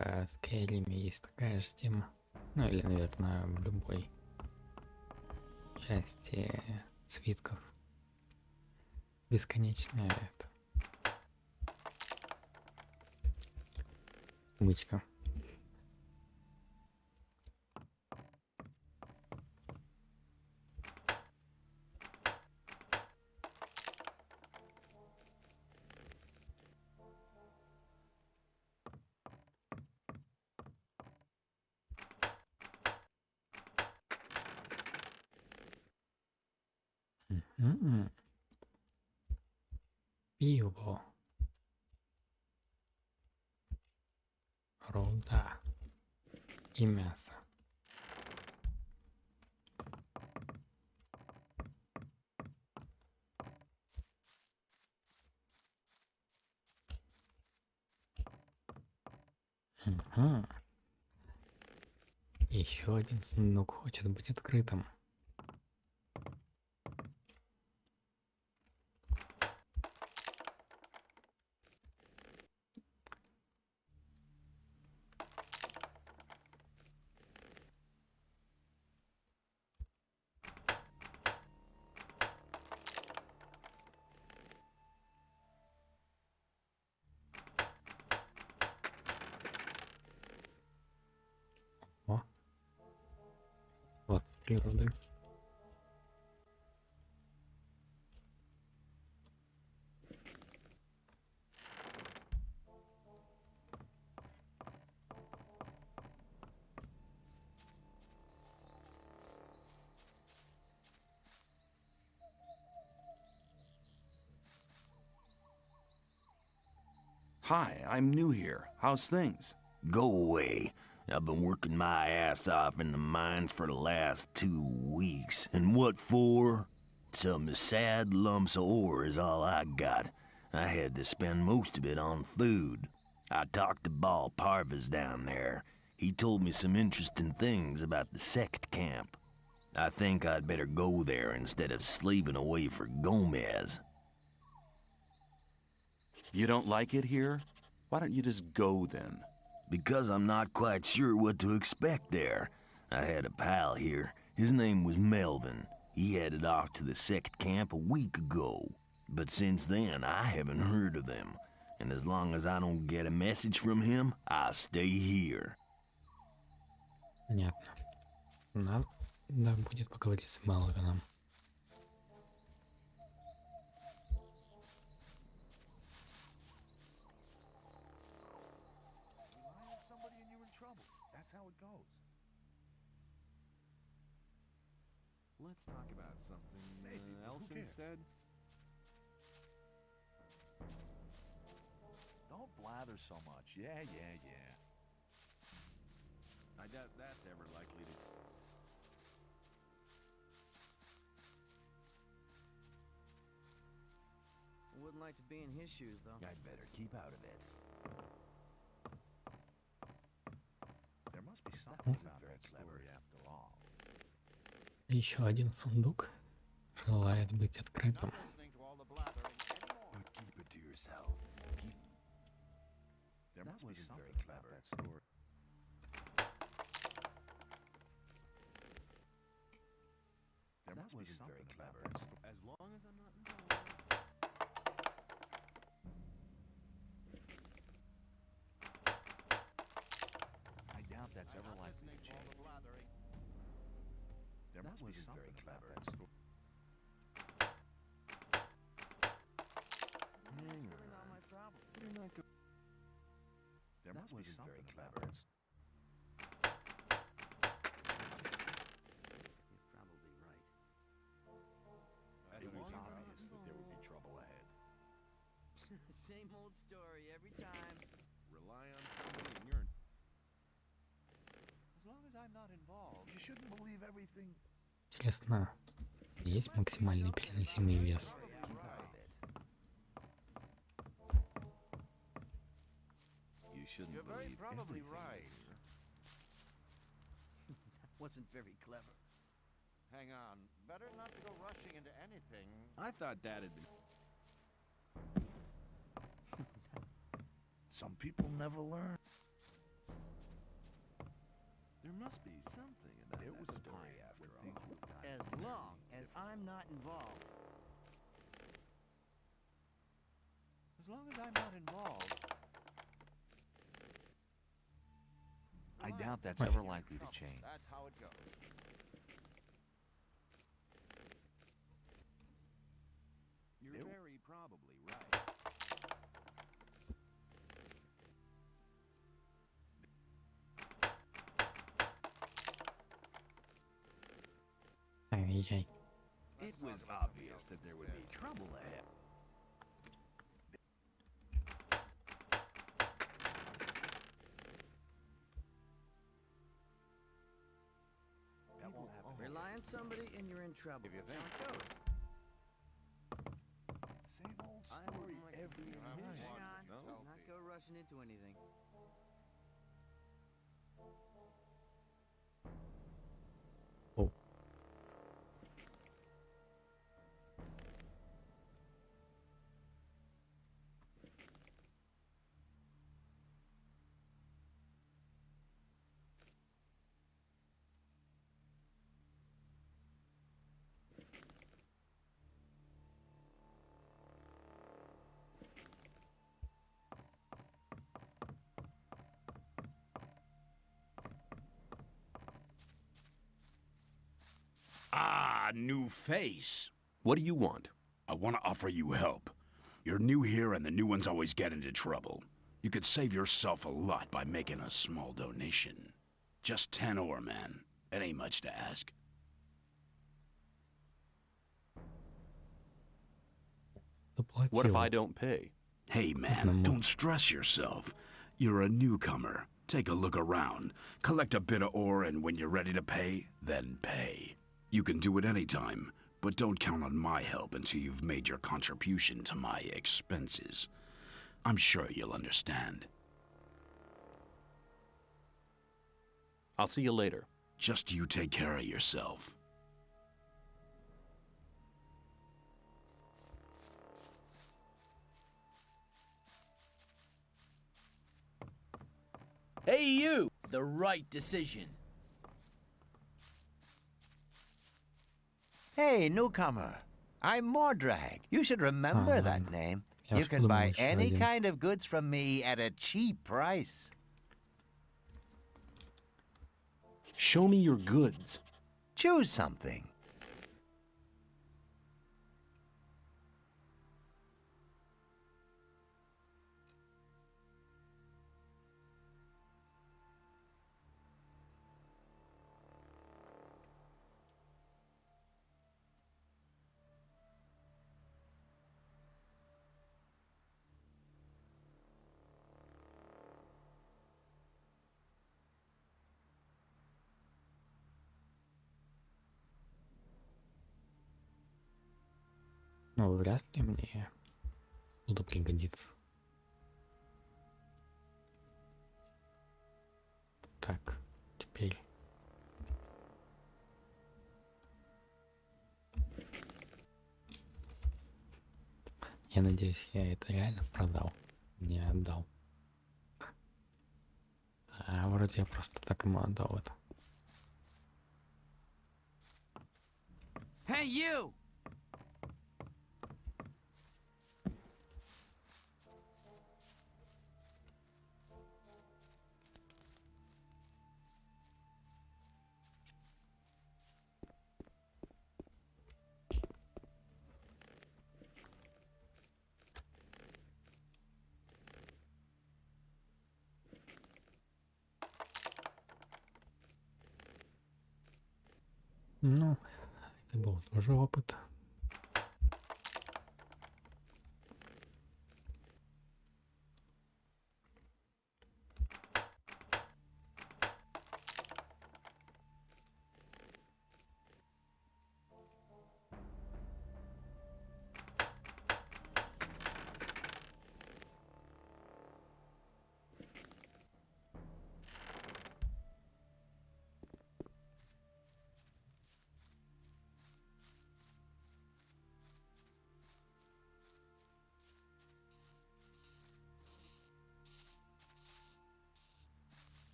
A: С Кейлями есть такая же тема. Ну или, наверное, в любой части свитков. Бесконечная это. Мычка. Пиво. Руда. И мясо. Еще один сундук хочет быть открытым. природы.
E: Hi, I'm new here. How's things?
F: Go away. I've been working my ass off in the mines for the last 2 weeks. And what for? Some sad lumps of ore is all I got. I had to spend most of it on food. I talked to Ball Parvis down there. He told me some interesting things about the sect camp. I think I'd better go there instead of slaving away for Gomez.
E: You don't like it here? Why don't you just go then?
F: Because I'm not quite sure what to expect there. I had a pal here. His name was Melvin. He headed off to the sect camp a week ago. But since then, I haven't heard of him. And as long as I don't get a message from him, I'll stay here.
A: Понятно. Надо будет поговорить с Мелвином.
I: Let's talk about something else instead.
T: Don't blather so much. Yeah.
I: I doubt that's ever likely to...
O: Wouldn't like to be in his shoes, though.
F: I'd better keep out of it.
T: There must be something about that story after all.
A: Еще один сундук желает быть открытым.
T: But keep it to yourself. There must be something about that story. There must be something about that story.
I: As long as I'm not involved.
T: I doubt that's ever likely to change. There must be something about that story. There must be something about that story.
O: You're probably right.
T: It was obvious that there would be trouble ahead.
O: Same old story every time.
I: Rely on somebody and you're...
T: As long as I'm not involved, you shouldn't believe everything.
A: Интересно, есть максимальный переносимый вес?
T: You shouldn't
D: You're very
T: believe
D: probably
T: everything.
D: right.
O: That wasn't very clever.
U: Hang on. Better not to go rushing into anything.
I: I thought that had been...
T: Some people never learn.
I: There must be something about
T: There was
I: that
T: a
I: story
T: time
I: after
T: when
I: all.
T: things would have gotten
O: As
T: very
O: long as I'm not involved.
T: As long as I'm not involved. I doubt that's ever likely to change.
U: That's how it goes.
I: You're very probably right.
A: Ай-яй.
F: It was obvious that there would be trouble ahead.
T: That won't happen.
O: Rely on somebody and you're in trouble.
T: If you
O: That's
T: think.
O: how it goes.
T: Same old story every time.
O: Hang on.
I: No.
O: Not go rushing into anything.
A: О.
H: Ah, new face.
I: What do you want?
H: I want to offer you help. You're new here and the new ones always get into trouble. You could save yourself a lot by making a small donation. Just 10 ore, man. It ain't much to ask.
I: What if I don't pay?
H: Hey, man, don't stress yourself. You're a newcomer. Take a look around. Collect a bit of ore, and when you're ready to pay, then pay. You can do it anytime, but don't count on my help until you've made your contribution to my expenses. I'm sure you'll understand.
I: I'll see you later.
H: Just you take care of yourself.
P: Hey, you! The right decision.
G: Hey, newcomer. I'm Mordrag. You should remember that name. You can buy any kind of goods from me at a cheap price.
I: Show me your goods.
G: Choose something.
A: Ну, вряд ли мне буду пригодиться. Так, теперь. Я надеюсь, я это реально продал, не отдал. А вроде я просто так ему отдал это.
Q: Hey, you!
A: Ну, это был тоже опыт.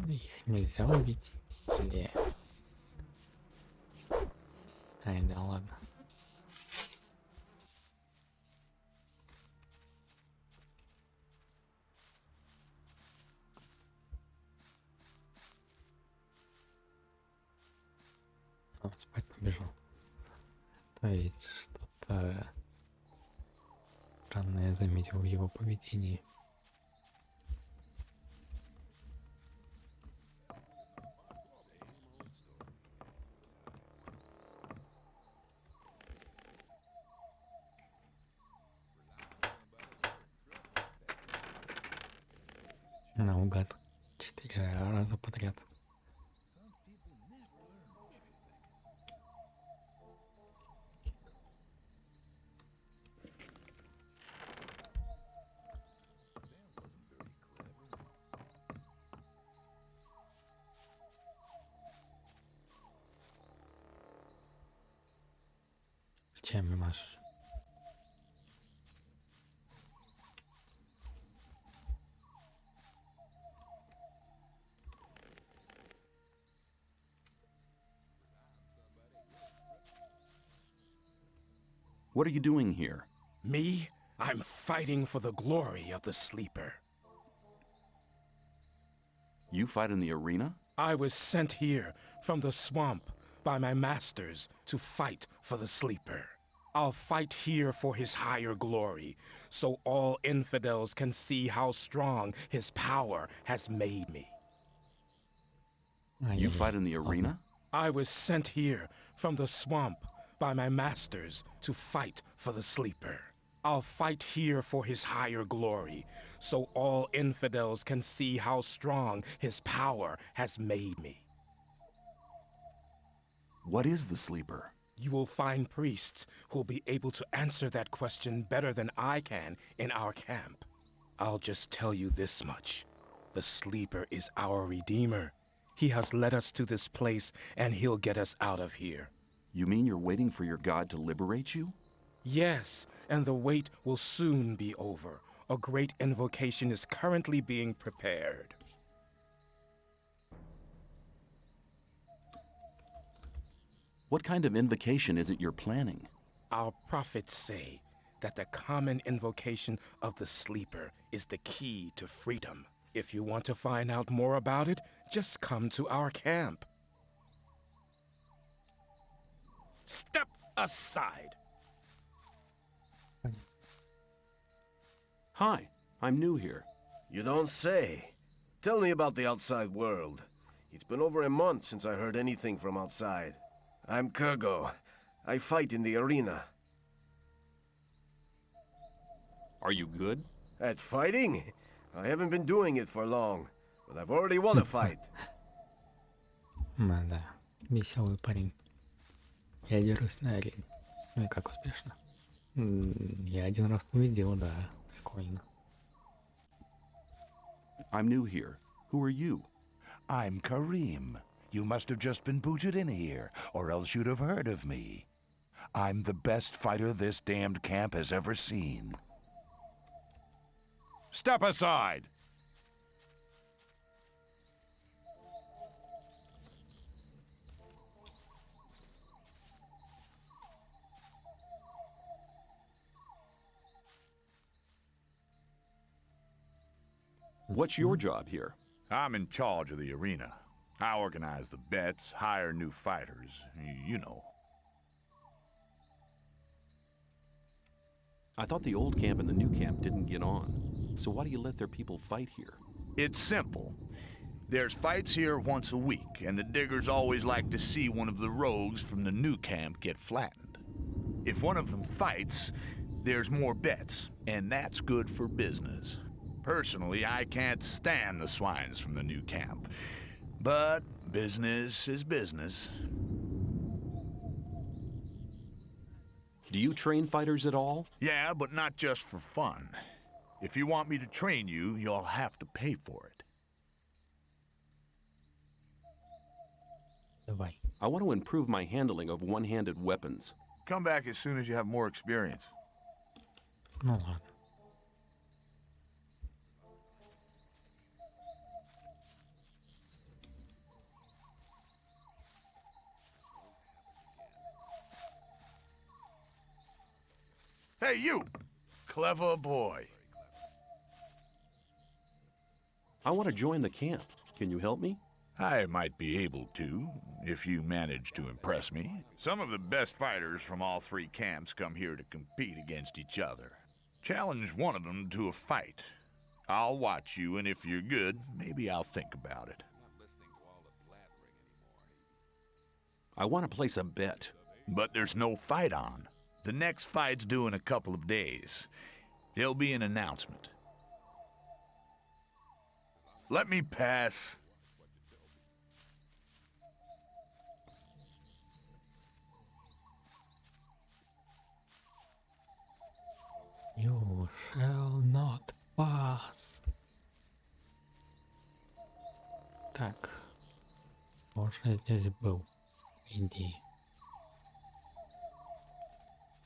A: Их нельзя убить? Или... Ай, да ладно. О, спать побежал. То есть что-то странное я заметил в его поведении. Наугад. 4 раза подряд. Плечами машешь.
E: What are you doing here?
M: Me? I'm fighting for the glory of the sleeper.
E: You fight in the arena?
M: I was sent here from the swamp by my masters to fight for the sleeper. I'll fight here for his higher glory, so all infidels can see how strong his power has made me.
E: You fight in the arena?
M: I was sent here from the swamp by my masters to fight for the sleeper. I'll fight here for his higher glory, so all infidels can see how strong his power has made me.
E: What is the sleeper?
M: You will find priests who will be able to answer that question better than I can in our camp. I'll just tell you this much. The sleeper is our redeemer. He has led us to this place, and he'll get us out of here.
E: You mean you're waiting for your god to liberate you?
M: Yes, and the wait will soon be over. A great invocation is currently being prepared.
E: What kind of invocation is it you're planning?
M: Our prophets say that the common invocation of the sleeper is the key to freedom. If you want to find out more about it, just come to our camp. Step aside.
E: Hi, I'm new here.
L: You don't say. Tell me about the outside world. It's been over a month since I heard anything from outside. I'm Kurgo. I fight in the arena.
E: Are you good?
L: At fighting? I haven't been doing it for long, but I've already won a fight.
A: Да, веселый парень. Я дерусь на арене. Ну и как успешно? Я один раз победил, да. Прикольно.
E: I'm new here. Who are you?
B: I'm Kareem. You must have just been booted in here, or else you'd have heard of me. I'm the best fighter this damned camp has ever seen. Step aside!
E: What's your job here?
K: I'm in charge of the arena. I organize the bets, hire new fighters, you know.
E: I thought the old camp and the new camp didn't get on. So why do you let their people fight here?
K: It's simple. There's fights here once a week, and the diggers always like to see one of the rogues from the new camp get flattened. If one of them fights, there's more bets, and that's good for business. Personally, I can't stand the swines from the new camp. But business is business.
E: Do you train fighters at all?
K: Yeah, but not just for fun. If you want me to train you, you'll have to pay for it.
A: Давай.
E: I want to improve my handling of one-handed weapons.
K: Come back as soon as you have more experience.
A: Ну ладно.
K: Hey, you! Clever boy.
E: I want to join the camp. Can you help me?
K: I might be able to, if you manage to impress me. Some of the best fighters from all three camps come here to compete against each other. Challenge one of them to a fight. I'll watch you, and if you're good, maybe I'll think about it.
E: I want to place a bet.
K: But there's no fight on. The next fight's due in a couple of days. There'll be an announcement. Let me pass.
A: You shall not pass. Так. Может, я здесь был. Иди.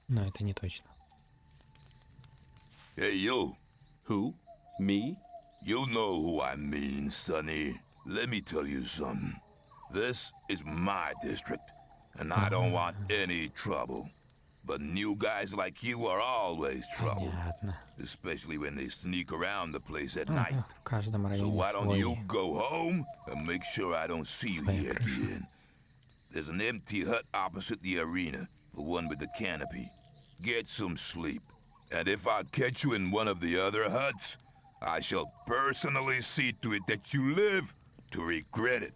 A: Но это не точно.
S: Hey, you.
I: Who? Me?
S: You know who I mean, Sonny. Let me tell you something. This is my district, and I don't want any trouble. But new guys like you are always trouble. Especially when they sneak around the place at night. So why don't you go home and make sure I don't see you here again? There's an empty hut opposite the arena, the one with the canopy. Get some sleep. And if I catch you in one of the other huts, I shall personally see to it that you live to regret it.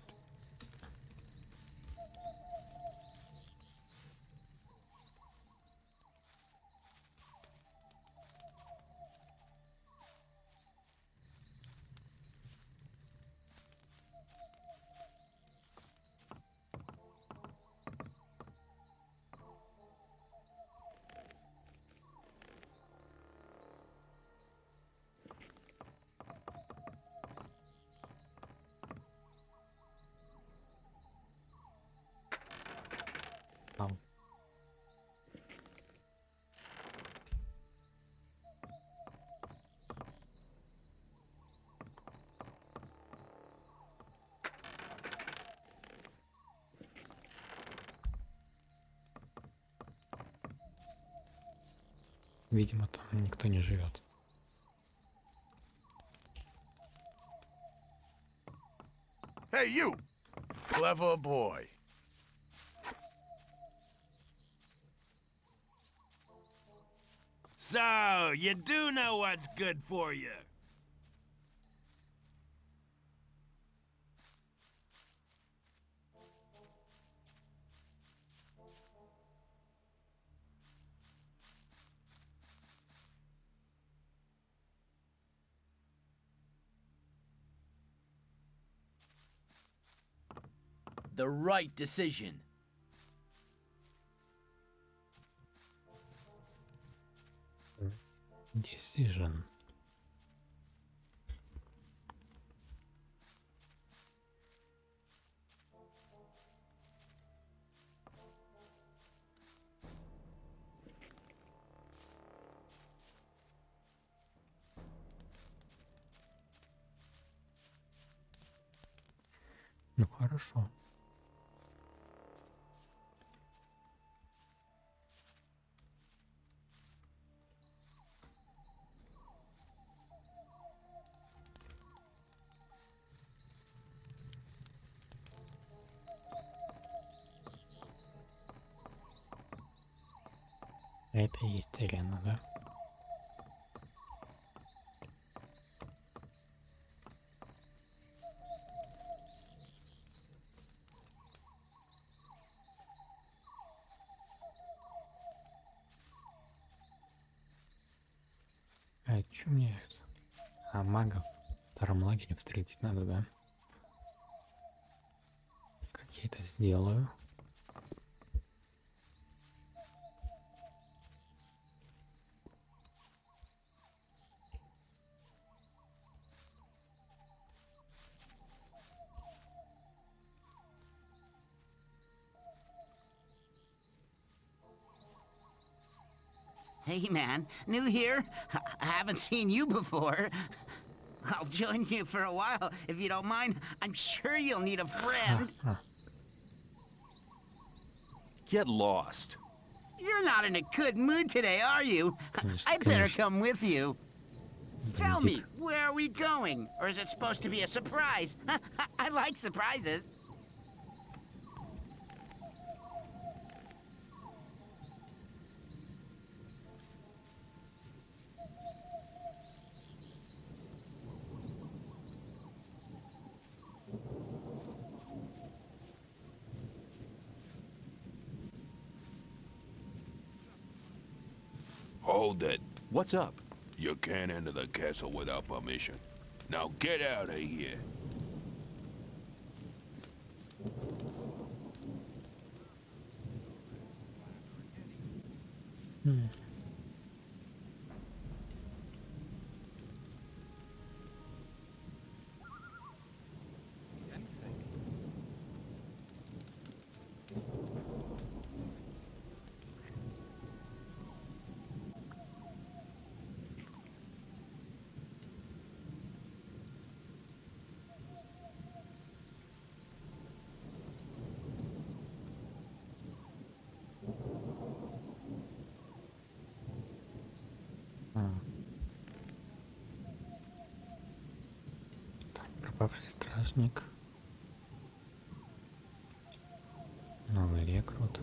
A: Видимо, там никто не живет.
K: Hey, you! Clever boy.
P: So, you do know what's good for you. The right decision.
A: Decision. Ну хорошо. Это и есть арена, да? А чё мне это? А магов в втором лагере встретить надо, да? Как я это сделаю?
O: Hey, man. New here? I haven't seen you before. I'll join you for a while, if you don't mind. I'm sure you'll need a friend.
E: Get lost.
O: You're not in a good mood today, are you? I'd better come with you. Tell me, where are we going? Or is it supposed to be a surprise? I like surprises.
S: Hold it.
E: What's up?
S: You can't enter the castle without permission. Now get out of here.
A: Пропавший стражник. Новый рекрут.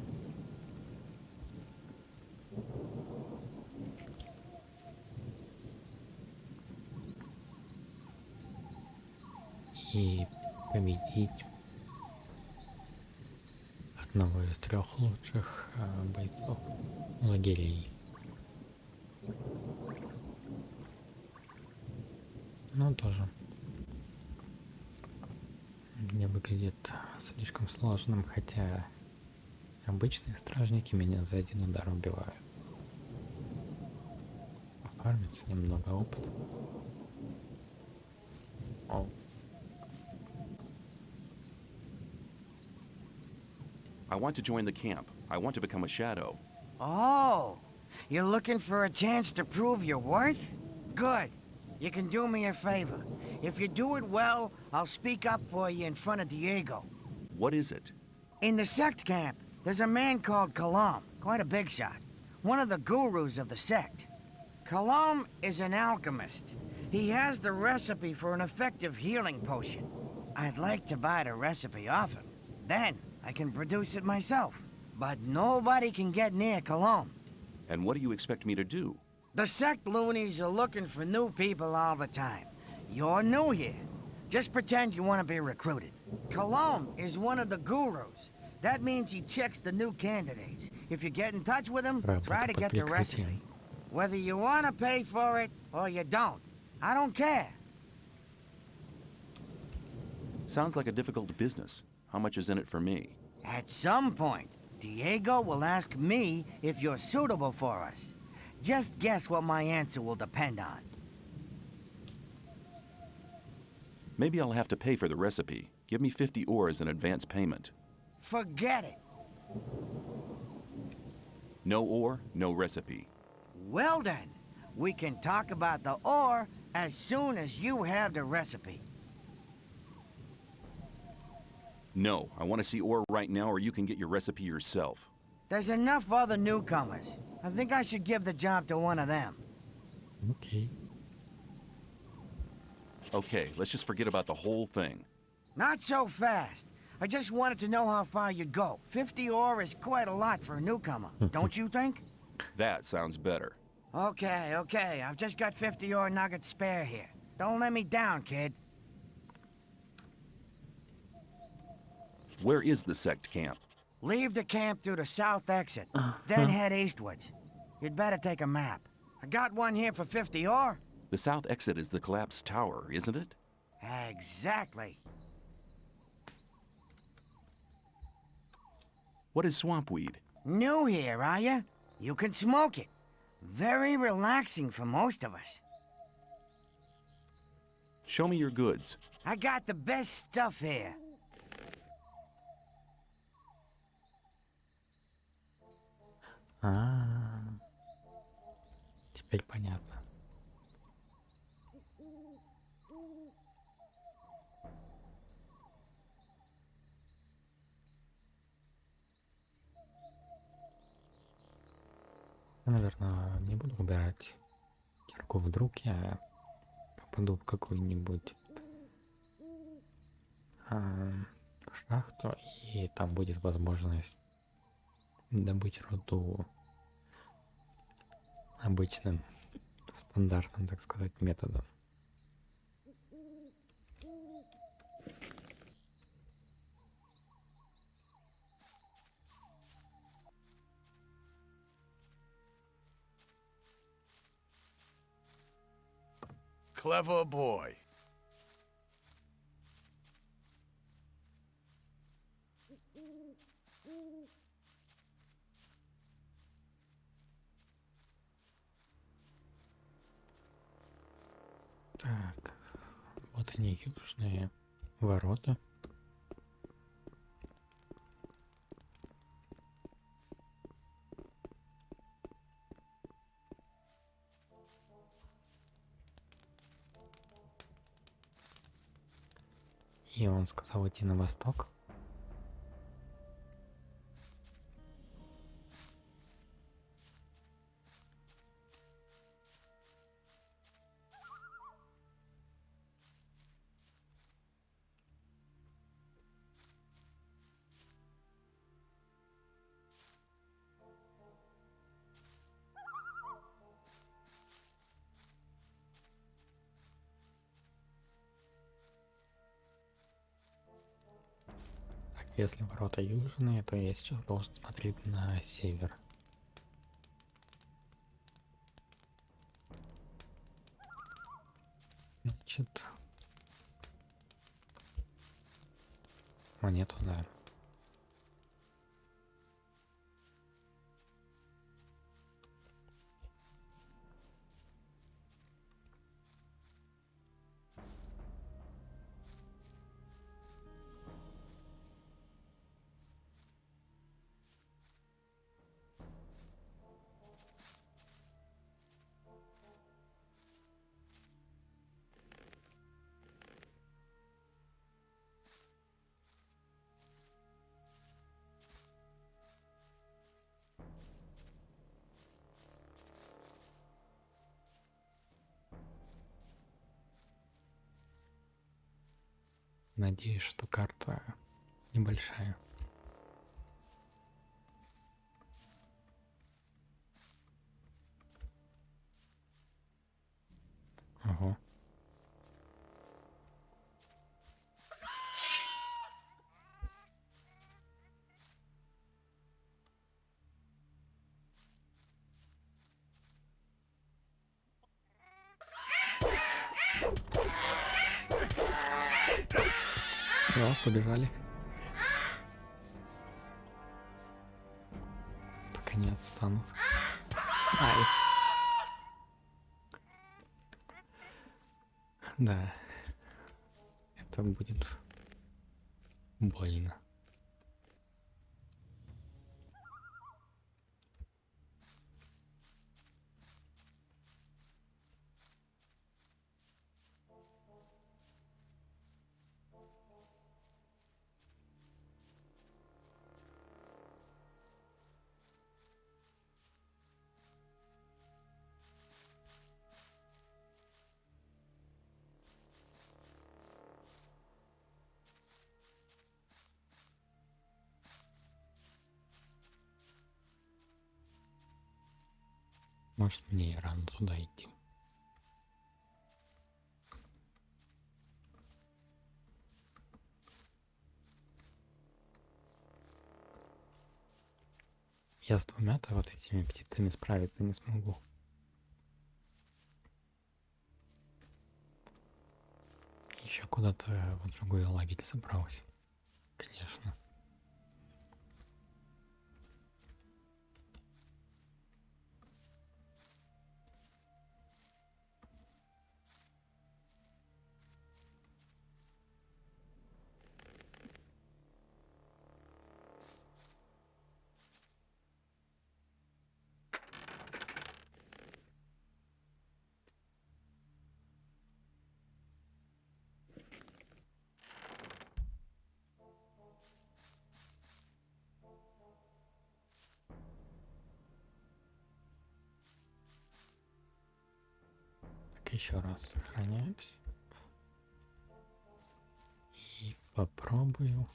A: И победить одного из 3 лучших бойцов лагерей. Ну, тоже не выглядит слишком сложным, хотя обычные стражники меня за один удар убивают. Пофармится немного опыта. О.
E: I want to join the camp. I want to become a shadow.
O: Oh, you're looking for a chance to prove your worth? Good. You can do me a favor. If you do it well, I'll speak up for you in front of Diego.
E: What is it?
O: In the sect camp, there's a man called Kalam, quite a big shot. One of the gurus of the sect. Kalam is an alchemist. He has the recipe for an effective healing potion. I'd like to buy the recipe off him. Then, I can produce it myself. But nobody can get near Kalam.
E: And what do you expect me to do?
O: The sect loonies are looking for new people all the time. You're new here. Just pretend you want to be recruited. Kalam is one of the gurus. That means he checks the new candidates. If you get in touch with him, try to get the recipe. Whether you want to pay for it or you don't, I don't care.
E: Sounds like a difficult business. How much is in it for me?
O: At some point, Diego will ask me if you're suitable for us. Just guess what my answer will depend on.
E: Maybe I'll have to pay for the recipe. Give me 50 ore as an advance payment.
O: Forget it.
E: No ore, no recipe.
O: Well then, we can talk about the ore as soon as you have the recipe.
E: No, I want to see ore right now or you can get your recipe yourself.
O: There's enough other newcomers. I think I should give the job to one of them.
A: Okay.
E: Okay, let's just forget about the whole thing.
O: Not so fast. I just wanted to know how far you'd go. 50 ore is quite a lot for a newcomer, don't you think?
E: That sounds better.
O: Okay, okay. I've just got 50 ore nuggets spare here. Don't let me down, kid.
E: Where is the sect camp?
O: Leave the camp through the south exit, then head eastwards. You'd better take a map. I got one here for 50 ore.
E: The south exit is the collapsed tower, isn't it?
O: Exactly.
E: What is swampweed?
O: New here, are you? You can smoke it. Very relaxing for most of us.
E: Show me your goods.
O: I got the best stuff here.
A: Теперь понятно. Наверное, не буду убирать кирку, вдруг я попаду в какую-нибудь шахту, и там будет возможность добыть руду обычным, стандартным, так сказать, методом.
K: Clever boy.
A: Так, вот они, южные ворота. И он сказал идти на восток. если ворота южные, то я сейчас должен смотреть на север. Значит, монету, да. Надеюсь, что карта небольшая. Ого. О, побежали. Пока не отстанут. Ай. Да. Это будет больно. Может, мне и рано туда идти. Я с двумя-то вот этими птицами справиться не смогу. Еще куда-то в другой лагерь собрался. Конечно. Еще раз сохраняюсь и попробую вот.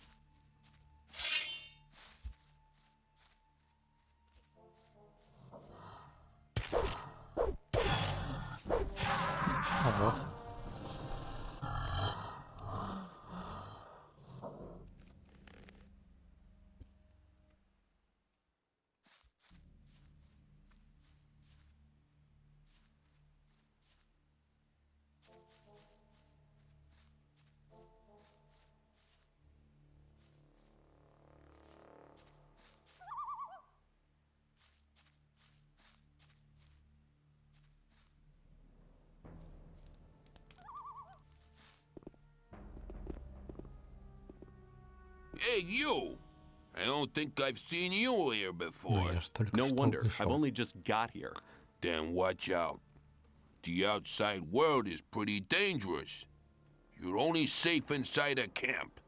C: Hey, you! I don't think I've seen you here before.
I: No wonder. I've only just got here.
C: Then watch out. The outside world is pretty dangerous. You're only safe inside a camp.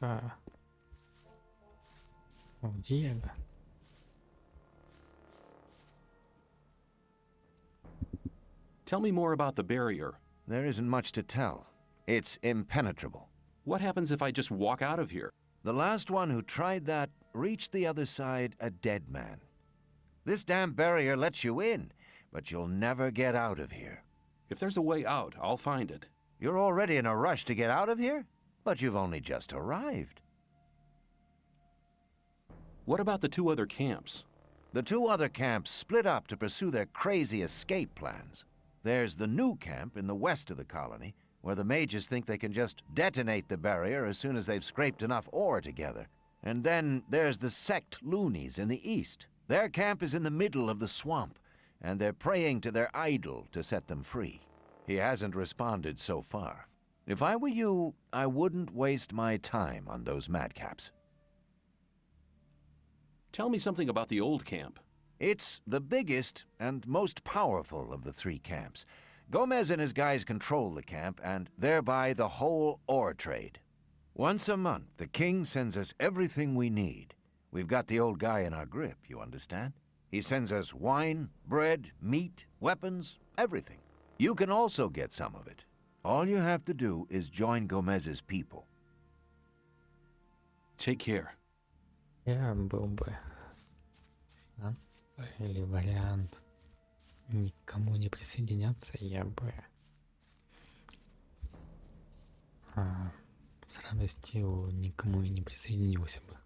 A: это... О, Диего.
I: Tell me more about the barrier.
G: There isn't much to tell. It's impenetrable.
I: What happens if I just walk out of here?
G: The last one who tried that reached the other side a dead man. This damn barrier lets you in, but you'll never get out of here.
I: If there's a way out, I'll find it.
G: You're already in a rush to get out of here? But you've only just arrived.
I: What about the 2 other camps?
G: The 2 other camps split up to pursue their crazy escape plans. There's the new camp in the west of the colony, where the mages think they can just detonate the barrier as soon as they've scraped enough ore together. And then there's the sect loonies in the east. Their camp is in the middle of the swamp, and they're praying to their idol to set them free. He hasn't responded so far. If I were you, I wouldn't waste my time on those madcaps.
I: Tell me something about the old camp.
G: It's the biggest and most powerful of the 3 camps. Gomez and his guys control the camp and thereby the whole ore trade. Once a month, the king sends us everything we need. We've got the old guy in our grip, you understand? He sends us wine, bread, meat, weapons, everything. You can also get some of it. All you have to do is join Gomez's people.
I: Take care.
A: Я был бы шанс или вариант никому не присоединяться, я бы с радостью никому и не присоединился бы.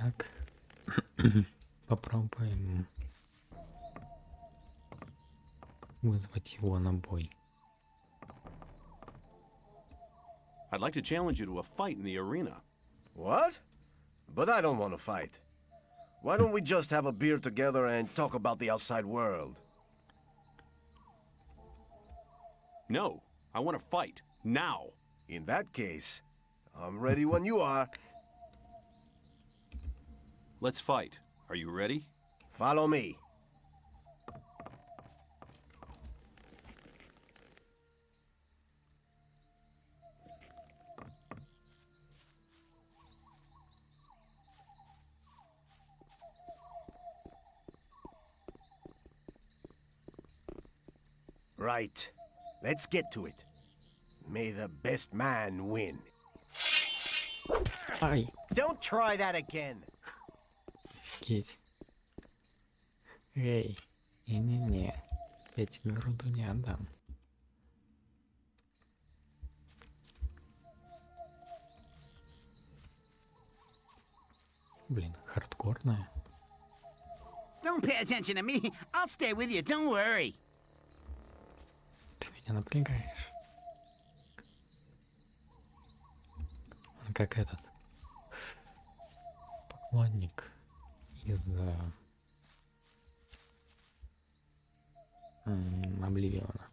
A: Так, попробуем вызвать его на бой.
I: I'd like to challenge you to a fight in the arena.
L: What? But I don't want to fight. Why don't we just have a beer together and talk about the outside world?
I: No, I want to fight. Now.
L: In that case, I'm ready when you are.
I: Let's fight. Are you ready?
L: Follow me. Right. Let's get to it. May the best man win.
A: Ай,
L: Don't try that again.
A: офигеть. Эй, не-не-не, я тебе руду не отдам. Блин, хардкорная.
F: Don't pay attention to me. I'll stay with you. Don't worry.
A: Ты меня напрягаешь. Он как этот поклонник из Обливиона.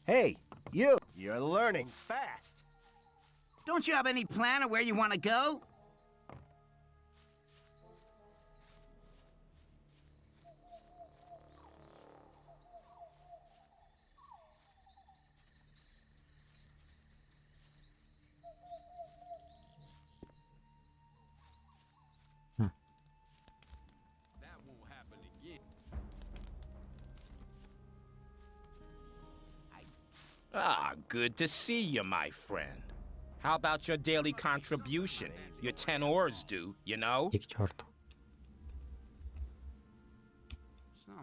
L: Hey, you! You're learning fast.
F: Don't you have any plan of where you want to go?
M: Ah, good to see you, my friend. How about your daily contribution? Your 10 ores due, you know?
A: И к черту.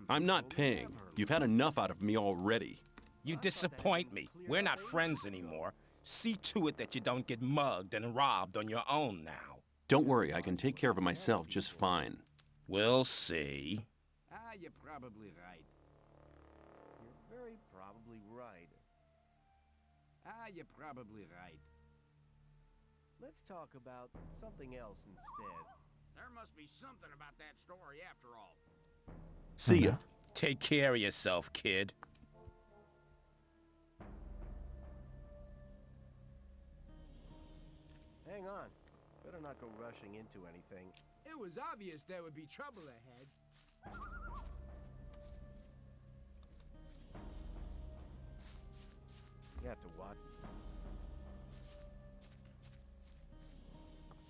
I: I'm not paying. You've had enough out of me already.
M: You disappoint me. We're not friends anymore. See to it that you don't get mugged and robbed on your own now.
I: Don't worry, I can take care of it myself just fine.
M: We'll see.
P: You're probably right.
L: You're very probably right.
P: You're probably right.
L: Let's talk about something else instead.
H: There must be something about that story after all.
M: See ya. Take care of yourself, kid.
L: Hang on. Better not go rushing into anything.
P: It was obvious there would be trouble ahead.
L: You have to watch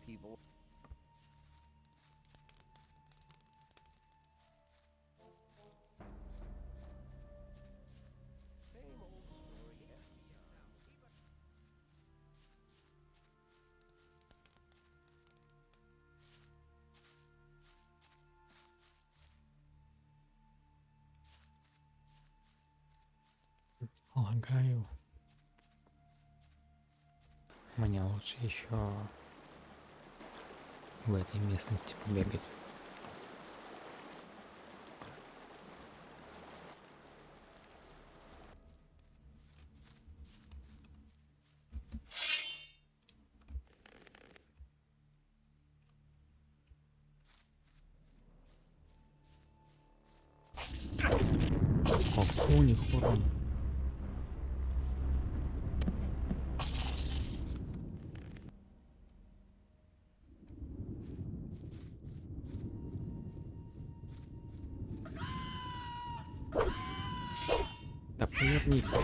L: people. Same old story every time.
A: Полагаю, мне лучше еще в этой местности побегать. Какой у них урон? Да повернись ты.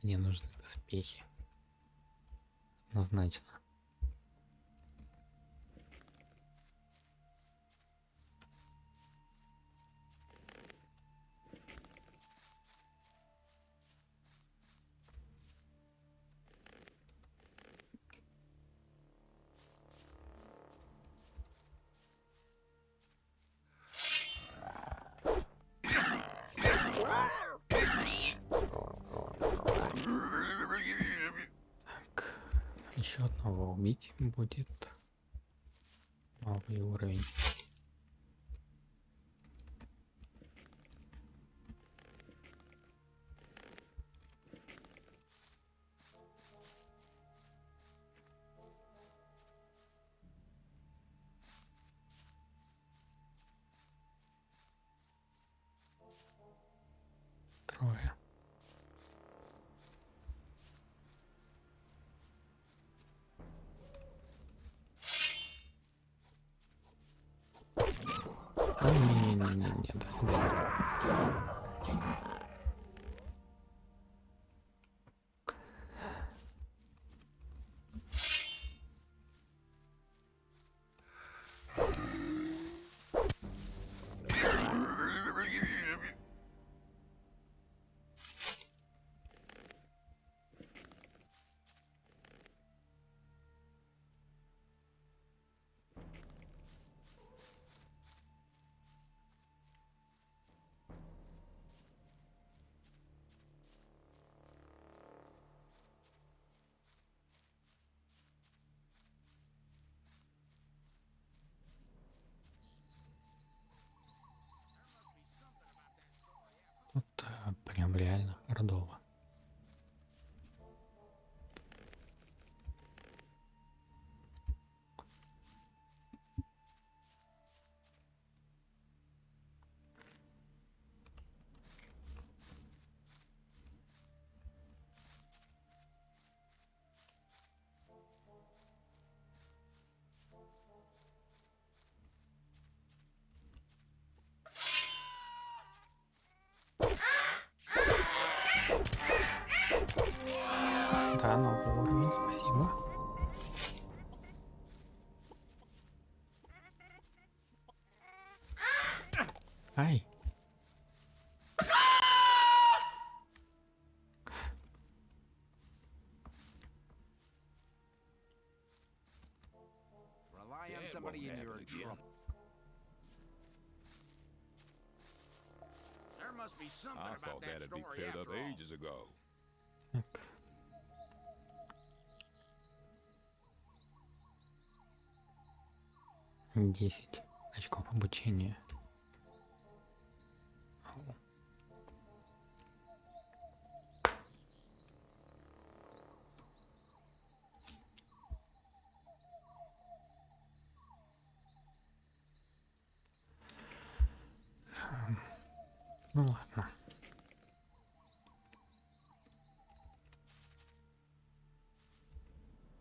A: Мне нужны доспехи. Однозначно. Еще одного убить будет новый уровень. Трое. Не, до свидания. Тут прям реально хардово. Да, новый уровень, спасибо. Ай.
H: Rely on somebody in your trouble. There must be something
C: I
H: about
C: thought
H: that
C: that'd be
H: story
C: cleared up
H: after all.
C: ages ago.
A: Так. Десять очков обучения. Ау. Ну ладно.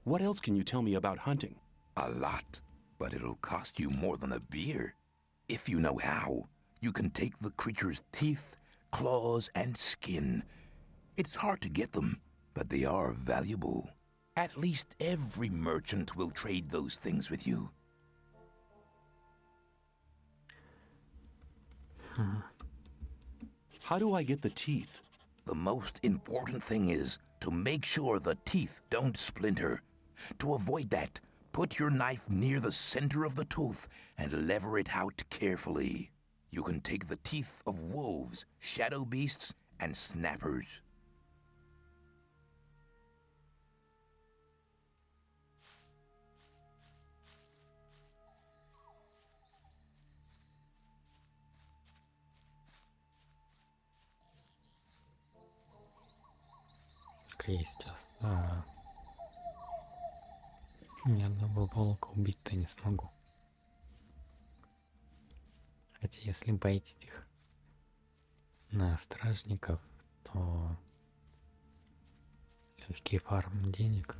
I: What else can you tell me about hunting?
S: A lot, but it'll cost you more than a beer. If you know how, you can take the creature's teeth, claws, and skin. It's hard to get them, but they are valuable. At least every merchant will trade those things with you.
I: How do I get the teeth?
S: The most important thing is to make sure the teeth don't splinter. To avoid that, put your knife near the center of the tooth and lever it out carefully. You can take the teeth of wolves, shadow beasts, and snappers.
A: Только я сейчас ни одного волка убить-то не смогу. Хотя если байтить их на стражников, то легкий фарм денег.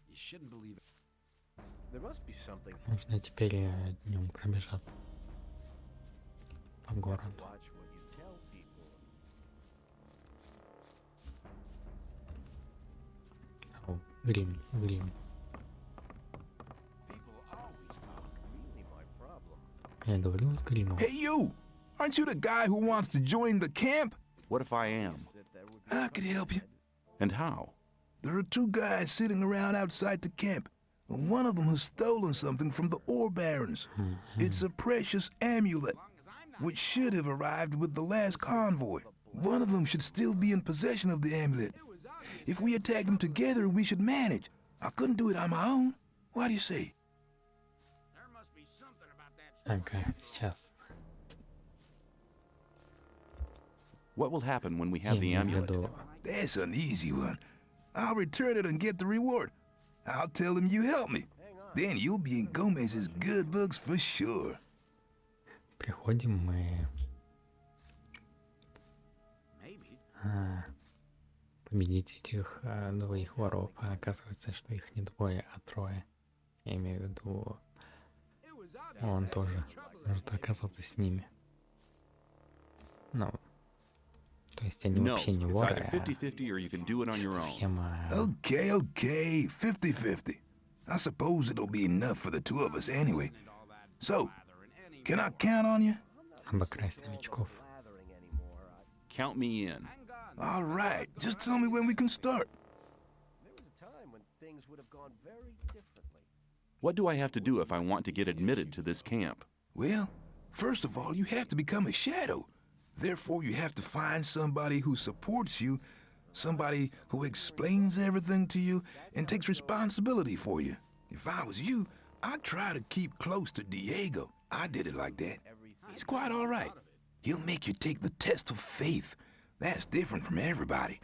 H: You shouldn't believe it.
L: There must be something.
A: Можно теперь днем пробежать по городу.
L: Watch what you tell people.
A: О, грим, грим.
L: Really my problem.
A: Я говорю с гримом.
S: Hey you! Aren't you the guy who wants to join the camp?
E: What if I am?
S: I could help you.
E: And how?
S: There are two guys sitting around outside the camp. One of them has stolen something from the ore barons. It's a precious amulet, which should have arrived with the last convoy. One of them should still be in possession of the amulet. If we attack them together, we should manage. I couldn't do it on my own. What do you say?
A: Ага, сейчас.
E: What will happen when we have
A: Я
E: the
A: имею в
E: amulet?
A: виду,
S: That's an easy one. I'll return it and get the reward. I'll tell them you helped me. Then you'll be in Gomez's good books for sure.
A: приходим мы победить этих двоих воров, а оказывается, что их не двое, а трое. Я имею в виду, он тоже может оказаться с ними. Ну, то есть они
E: No,
A: вообще не
E: it's
A: воры,
E: either 50-50 or you can do it on your own.
A: схема...
S: Okay, 50-50. I suppose it'll be enough for the two of us anyway. So, can I count on you?
A: обокрасть новичков.
E: Count me in.
S: All right, just tell me when we can start.
L: There was a time when things would have gone very differently.
E: What do I have to do if I want to get admitted to this camp?
S: Well, first of all, you have to become a shadow. Therefore, you have to find somebody who supports you, somebody who explains everything to you and takes responsibility for you. If I was you, I'd try to keep close to Diego. I did it like that. He's quite all right. He'll make you take the test of faith. That's different from everybody.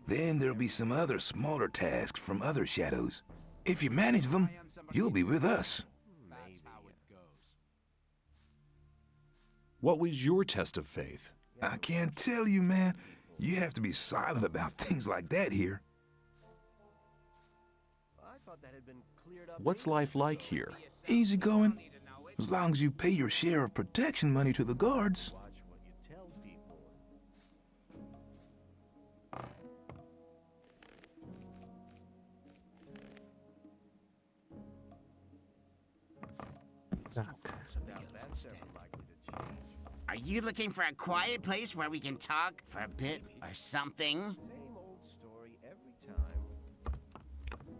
S: Then there'll be some other smaller tasks from other shadows. If you manage them, you'll be with us.
E: What was your test of faith?
S: I can't tell you, man. You have to be silent about things like that here.
E: What's life like here?
S: Easy going. As long as you pay your share of protection money to the guards.
J: Are you looking for a quiet place where we can talk for a bit or something?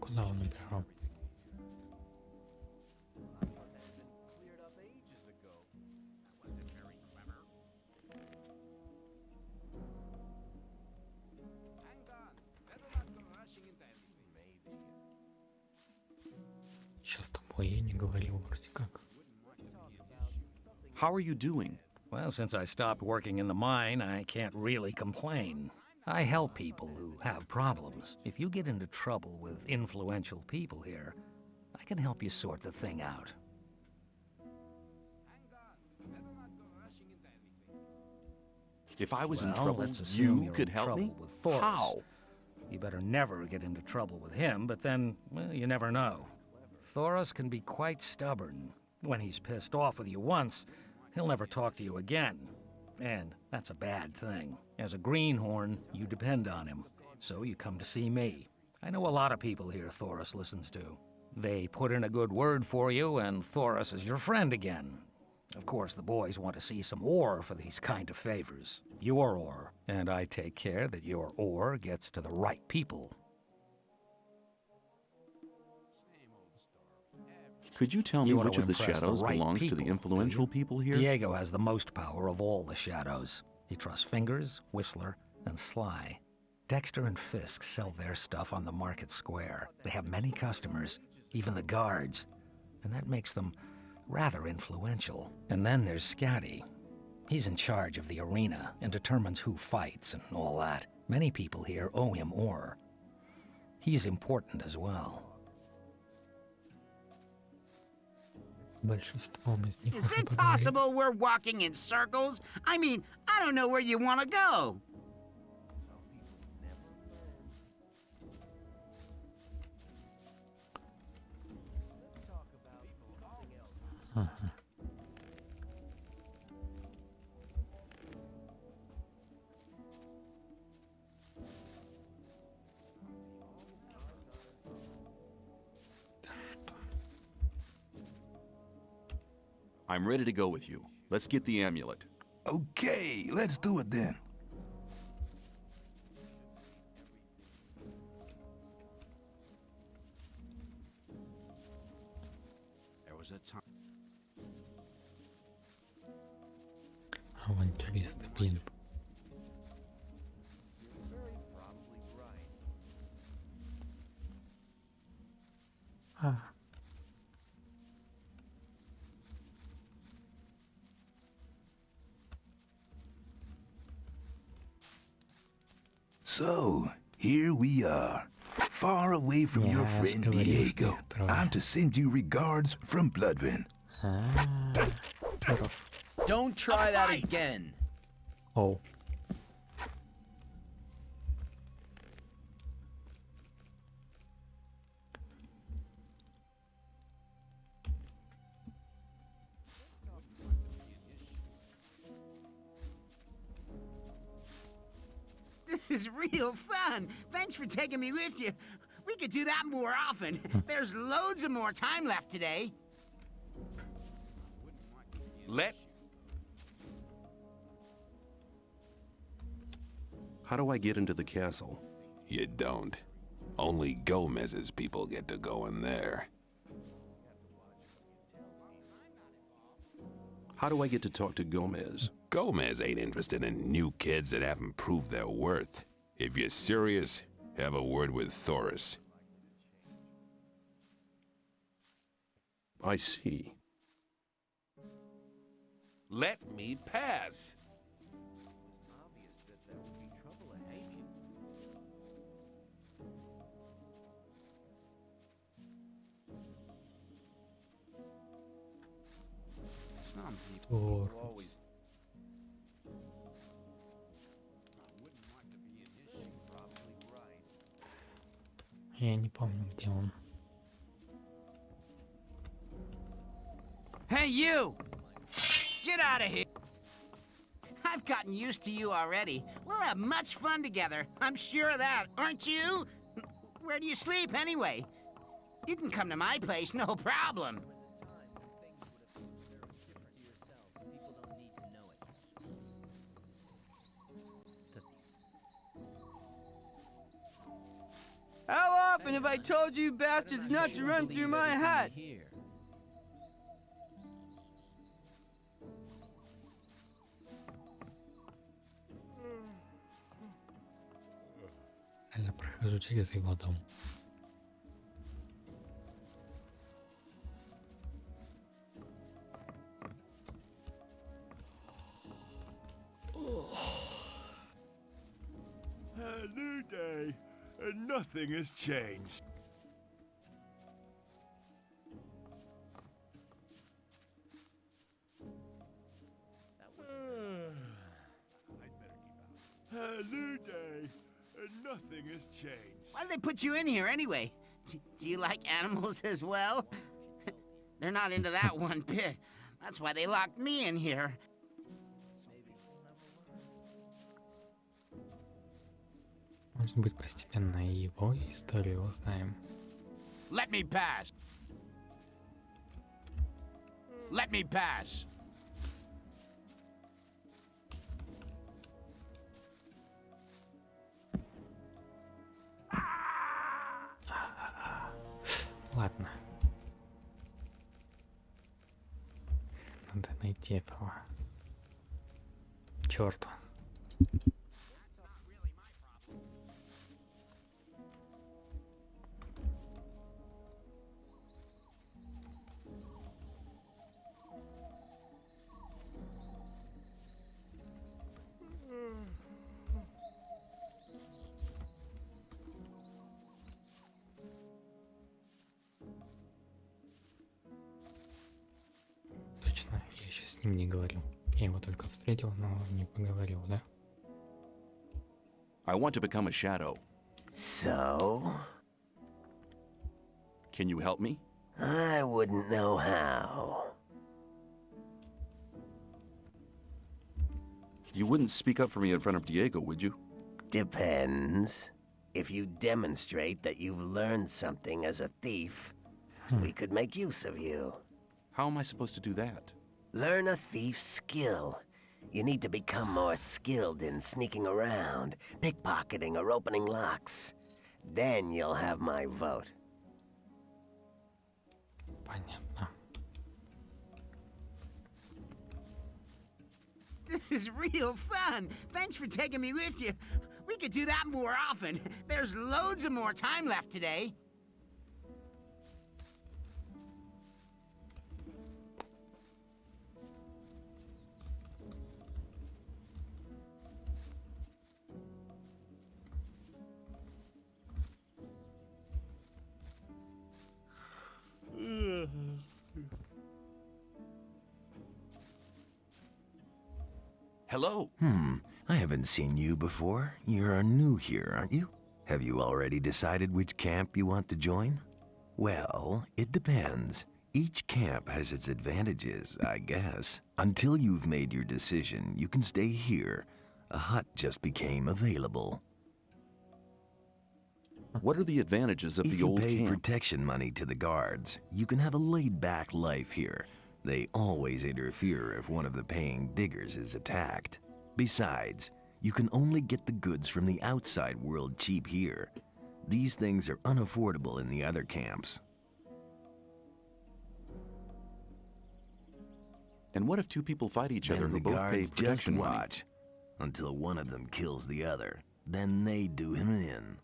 A: Куда он убежал? Сейчас с тобой я не говорил вроде как.
E: How are you doing?
V: Well, since I stopped working in the mine, I can't really complain. I help people who have problems. If you get into trouble with influential people here, I can help you sort the thing out.
E: If I was in
V: Well,
E: trouble,
V: let's assume
E: you
V: you're
E: could
V: in
E: help
V: trouble
E: me?
V: with Thoris.
E: How?
V: You better never get into trouble with him, but then, well, you never know. Thoris can be quite stubborn. When he's pissed off with you once, he'll never talk to you again. And that's a bad thing. As a greenhorn, you depend on him. So you come to see me. I know a lot of people here Thoris listens to. They put in a good word for you, and Thoris is your friend again. Of course, the boys want to see some ore for these kind of favors. Your ore. And I take care that your ore gets to the right people.
E: Could you tell me
V: You want
E: which
V: to
E: of the
V: impress
E: shadows
V: right
E: belongs to the
V: people,
E: influential
V: do you?
E: people here?
V: Diego has the most power of all the shadows. He trusts Fingers, Whistler, and Sly. Dexter and Fisk sell their stuff on the market square. They have many customers, even the guards, and that makes them rather influential. And then there's Scatty. He's in charge of the arena and determines who fights and all that. Many people here owe him ore. He's important as well.
A: Большинством из них
J: Is
A: уже
J: it
A: поговорили.
J: possible we're walking in circles? I mean, I don't know where you want to go.
A: Ага.
E: I'm ready to go with you. Let's get the amulet.
S: Okay, let's do it then.
D: There was a time.
A: Авантюрист Пин. А.
S: So, here we are, far away from your friend Diego. I'm to send you regards from Bloodvin.
N: Don't try that again.
A: Oh.
J: This is real fun. Thanks for taking me with you. We could do that more often. There's loads of more time left today.
E: How do I get into the castle?
C: You don't. Only Gomez's people get to go in there.
E: How do I get to talk to Gomez?
C: Gomez ain't interested in new kids that haven't proved their worth. If you're serious, have a word with Thoris.
E: I see.
C: Let me pass.
A: Thoris. Я не помню, где он.
J: Hey, you! Get out of here! I've gotten used to you already. We'll have much fun together. I'm sure of that, aren't you? Where do you sleep, anyway? You can come to my place, no problem.
Q: How often have I told you bastards not to run through my hut?
A: Реально прохожу через его дом.
R: A new day, and nothing has changed. A new day, and nothing has changed.
J: Why did they put you in here, anyway? Do you like animals as well? They're not into that one bit. That's why they locked me in here.
A: Может быть, постепенно и его историю узнаем.
F: Let me pass. Let me pass.
A: Ладно. Надо найти этого черта. Точно, я еще с ним не говорил. Я его только встретил, но не поговорил, да?
E: I want to become a shadow.
U: So?
E: Can you help me?
U: I wouldn't know how.
E: You wouldn't speak up for me in front of Diego, would you?
U: Depends. If you demonstrate that you've learned something as a thief, we could make use of you.
E: How am I supposed to do that?
U: Learn a thief's skill. You need to become more skilled in sneaking around, pickpocketing, or opening locks. Then you'll have my vote.
A: Понятно.
J: This is real fun. Thanks for taking me with you. We could do that more often. There's loads of more time left today.
E: Hello.
U: I haven't seen you before. You're new here, aren't you? Have you already decided which camp you want to join? Well, it depends. Each camp has its advantages, I guess. Until you've made your decision, you can stay here. A hut just became available.
E: What are the advantages of the old
U: If you pay
E: camp?
U: protection money to the guards, you can have a laid-back life here. They always interfere if one of the paying diggers is attacked. Besides, you can only get the goods from the outside world cheap here. These things are unaffordable in the other camps.
E: And what if two people fight each other
U: Then
E: who
U: the
E: both pay
U: guards just
E: protection money?
U: watch until one of them kills the other. Then they do him in.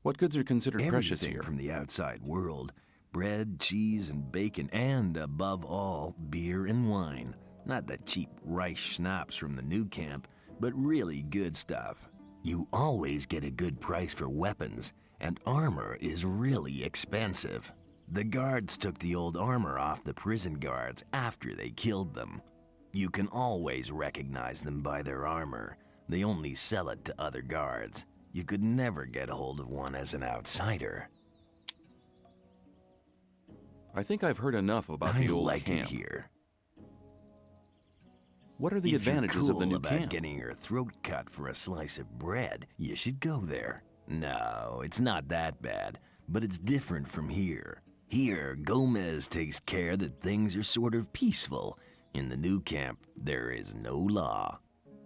E: What goods are considered precious
U: Everything
E: here?
U: from the outside world. Bread, cheese, and bacon, and above all, beer and wine. Not the cheap rice schnapps from the new camp, but really good stuff. You always get a good price for weapons, and armor is really expensive. The guards took the old armor off the prison guards after they killed them. You can always recognize them by their armor. They only sell it to other guards. You could never get hold of one as an outsider.
E: I think I've heard enough about the old
U: like
E: camp.
U: it here.
E: What are the
U: If
E: advantages
U: you're
E: of the
U: cool
E: new
U: about
E: camp?
U: getting your throat cut for a slice of bread, you should go there. No, it's not that bad, but it's different from here. Here, Gomez takes care that things are sort of peaceful. In the new camp, there is no law.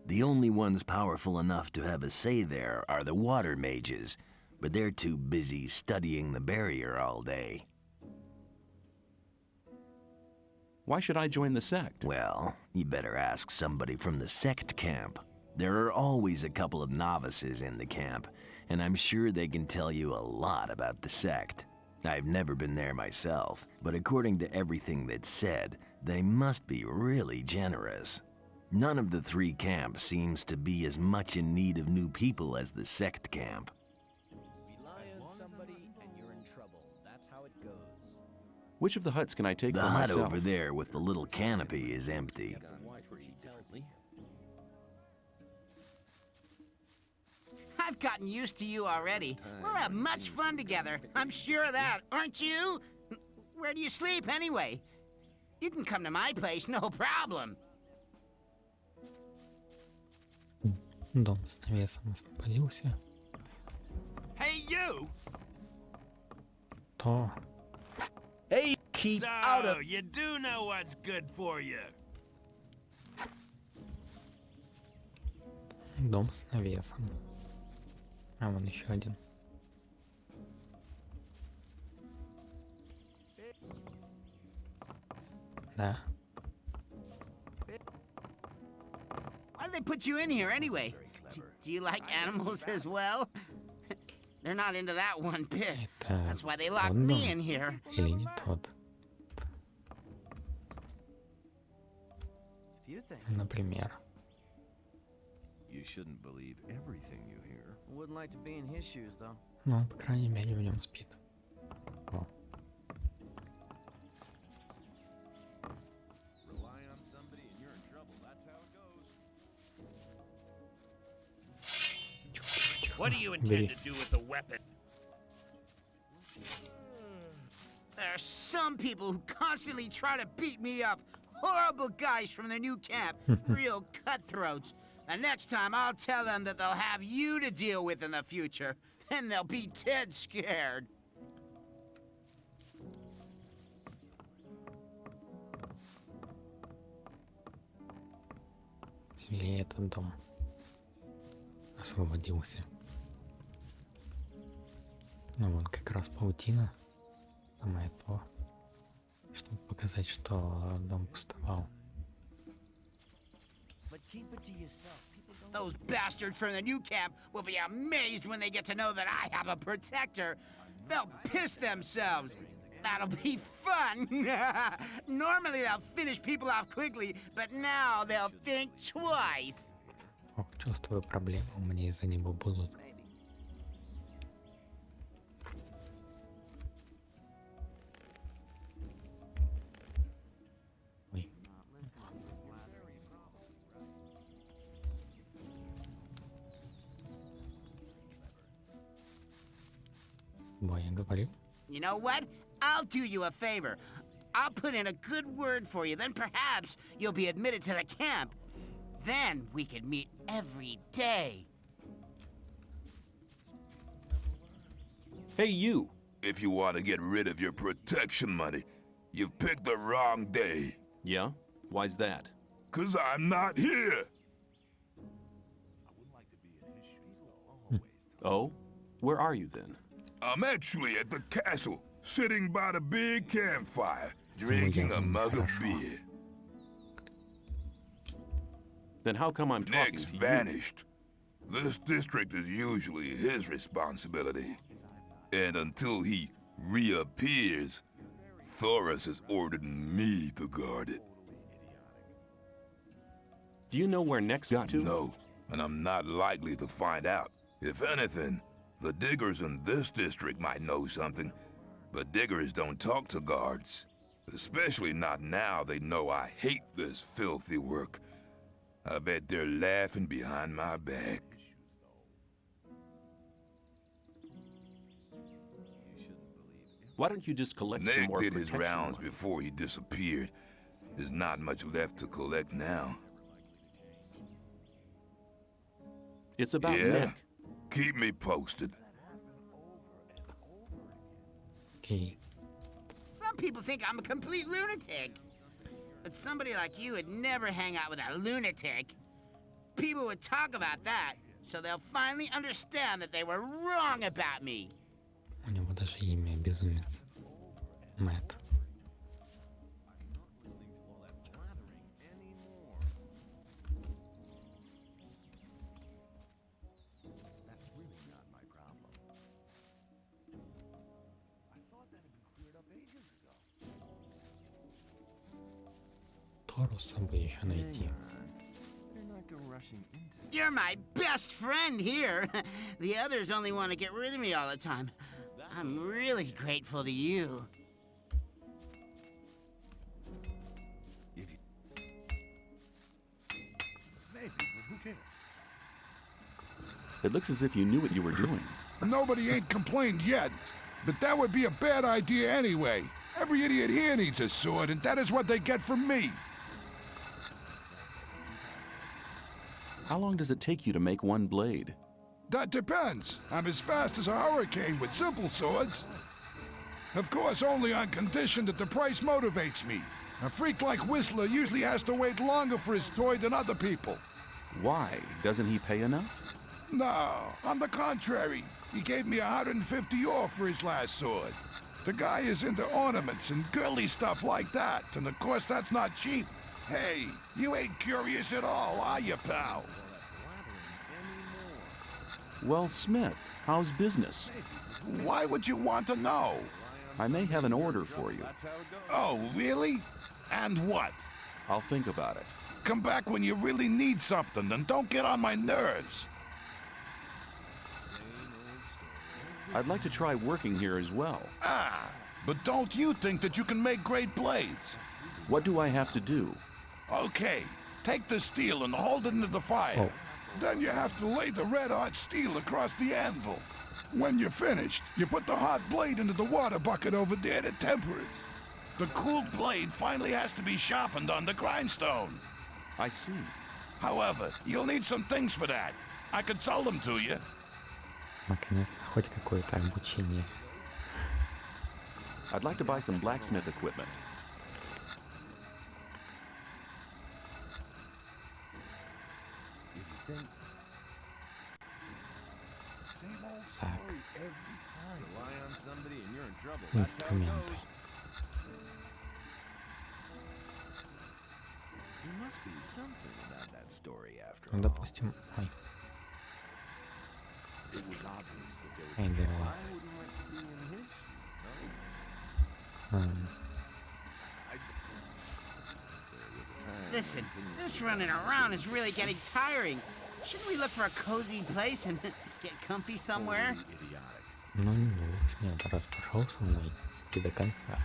U: The only ones powerful enough to have a say there are the water mages, but they're too busy studying the barrier all day.
E: Why should I join the sect?
U: Well, you better ask somebody from the sect camp. There are always a couple of novices in the camp, and I'm sure they can tell you a lot about the sect. I've never been there myself, but according to everything that's said, they must be really generous. None of the three camps seems to be as much in need of new people as the sect camp.
N: Rely on somebody and you're in trouble. That's how it goes.
E: Which of the huts can I take
U: The
E: for
U: hut
E: myself?
U: over there with the little canopy is empty.
J: I've gotten used to you already. We'll have much fun together. I'm sure of that, aren't you? Where do you sleep anyway? You can come to my place, no problem.
A: Дом с навесом освободился.
H: Hey, you!
A: То
N: Hey, keep out of...
H: You do know what's good for you.
A: дом с навесом. А вон еще один. Да.
J: Why did they put you in here anyway? Do you like animals as well? They're not into that one bit. That's why they locked me in here.
A: Или не тот. Например.
L: You shouldn't believe everything you hear.
Q: Wouldn't like to be in his shoes, though.
A: Ну, он, по крайней мере, в нем спит. О.
L: Rely on somebody and you're in trouble. That's how it goes.
M: What do you intend to do with the weapon?
J: There are some people who constantly try to beat me up. Horrible guys from the new camp. Real cutthroats. And next time I'll tell them that they'll have you to deal with in the future. Then they'll be dead scared.
A: Или этот дом освободился. Ну, вон как раз паутина. Самое то. Чтобы показать, что дом пустовал.
J: Those bastards from the new camp will be amazed when they get to know that I have a protector. They'll piss themselves. That'll be fun. Normally they'll finish people off quickly, but now they'll think twice.
A: Ох, чувствую проблемы у меня из-за него будут. Ой. Бой, я говорил.
J: You know what? I'll do you a favor. I'll put in a good word for you, then perhaps you'll be admitted to the camp. Then we could meet every day.
E: Hey, you!
C: If you want to get rid of your protection money, you've picked the wrong day.
E: Yeah? Why's that?
C: 'Cause I'm not here!
E: Oh? Where are you then?
C: I'm actually at the castle, sitting by the big campfire, drinking a mug of beer.
E: Then how come I'm talking
C: Nick's
E: to you?
C: vanished. This district is usually his responsibility. And until he reappears, Thoris has ordered me to guard it.
E: Do you know where Nex got to?
C: No, and I'm not likely to find out. If anything, the diggers in this district might know something, but diggers don't talk to guards. Especially not now they know I hate this filthy work. I bet they're laughing behind my back.
I: Why don't you just collect some
C: Nick
I: more
C: did his
I: protection
C: rounds
I: wire?
C: before he disappeared. There's not much left to collect now.
I: It's about
C: Yeah?
I: Nick.
C: Keep me posted.
A: Окей.
J: Some people think I'm a complete lunatic. But somebody like you would never hang out with a lunatic. People would talk about that, so they'll finally understand that they were wrong about me.
A: У него даже имя безумец. Мэтт. Тору с собой еще найти.
J: You're my best friend here. The others only want to get rid of me all the time. I'm really grateful to you.
E: It looks as if you knew what you were doing.
R: Nobody ain't complained yet, but that would be a bad idea anyway. Every idiot here needs a sword, and that is what they get from me.
E: How long does it take you to make one blade?
R: That depends. I'm as fast as a hurricane with simple swords. Of course, only on condition that the price motivates me. A freak like Whistler usually has to wait longer for his toy than other people.
E: Why? Doesn't he pay enough?
R: No, on the contrary. He gave me 150 off for his last sword. The guy is into ornaments and girly stuff like that, and of course that's not cheap. Hey, you ain't curious at all, are you, pal?
E: Well, Smith, how's business?
R: Why would you want to know?
E: I may have an order for you.
R: Oh, really? And what?
E: I'll think about it.
R: Come back when you really need something, and don't get on my nerves.
E: I'd like to try working here as well.
R: Ah, but don't you think that you can make great blades?
E: What do I have to do?
R: Okay, take the steel and hold it into the fire. Then you have to lay the red hot steel across the anvil. When you're finished, you put the hot blade into the water bucket over there to temper it. The cooled blade finally has to be sharpened on the grindstone.
E: I see.
R: However, you'll need some things for that. I could sell them to you.
A: Наконец, хоть какое-то обучение.
E: I'd like to buy some blacksmith equipment.
A: Так. Инструменты. Ну, допустим, ой. Эй, дела.
J: Listen, this running around is really getting tiring. Shouldn't we look for a cozy place and get comfy somewhere?
A: Ну, не лучше. Нет, раз пошел со мной, и до конца.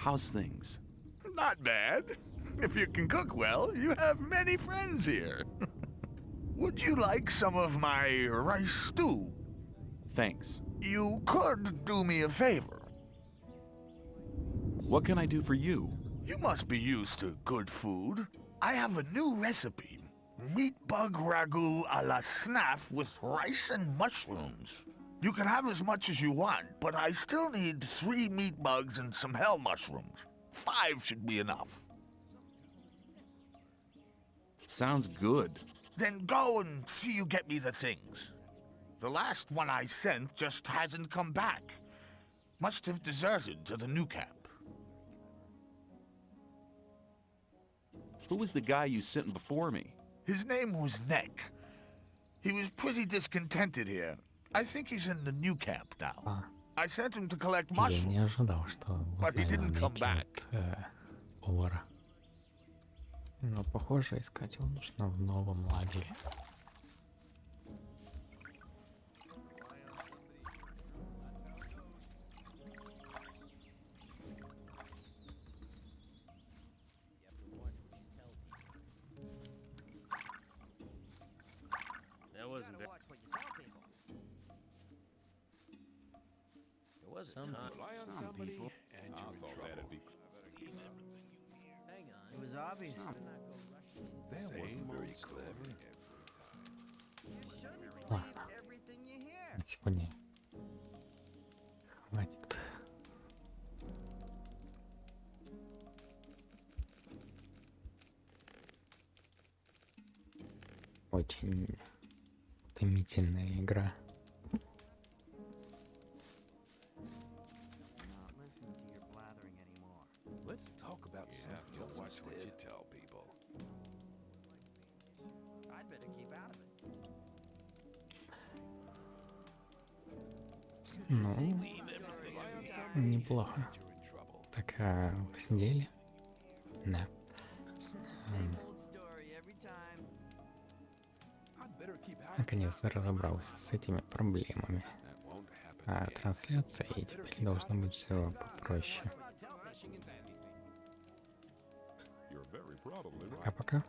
E: How's things?
K: Not bad. If you can cook well, you have many friends here. Would you like some of my rice stew?
E: Thanks.
K: You could do me a favor.
E: What can I do for you?
K: You must be used to good food. I have a new recipe. Meat bug ragu a la snaff with rice and mushrooms. You can have as much as you want, but I still need 3 meat bugs and some hell mushrooms. 5 should be enough.
E: Sounds good.
K: Then go and see you get me the things. The last one I sent just hasn't come back. Must have deserted to the new camp.
E: Who was the guy you sent before me?
K: His name was Neck. He was pretty discontented here. I think he's in the new camp now. I sent him to collect
A: Я не
K: mushrooms,
A: ожидал, что
K: but he
A: узнаю
K: didn't come
A: некий
K: back.
A: вот повара. Но похоже, искать его нужно в новом лагере.
Q: It was obvious.
S: That wasn't very clever.
A: Ладно. На сегодня хватит. Очень утомительная игра.
S: Let's talk about something else. Watch what you tell people.
O: I'd better keep out of it.
A: Ну, неплохо. Так, посидели? Да. Наконец-то разобрался с этими проблемами. Трансляция, и теперь должно быть все попроще. Пока-пока.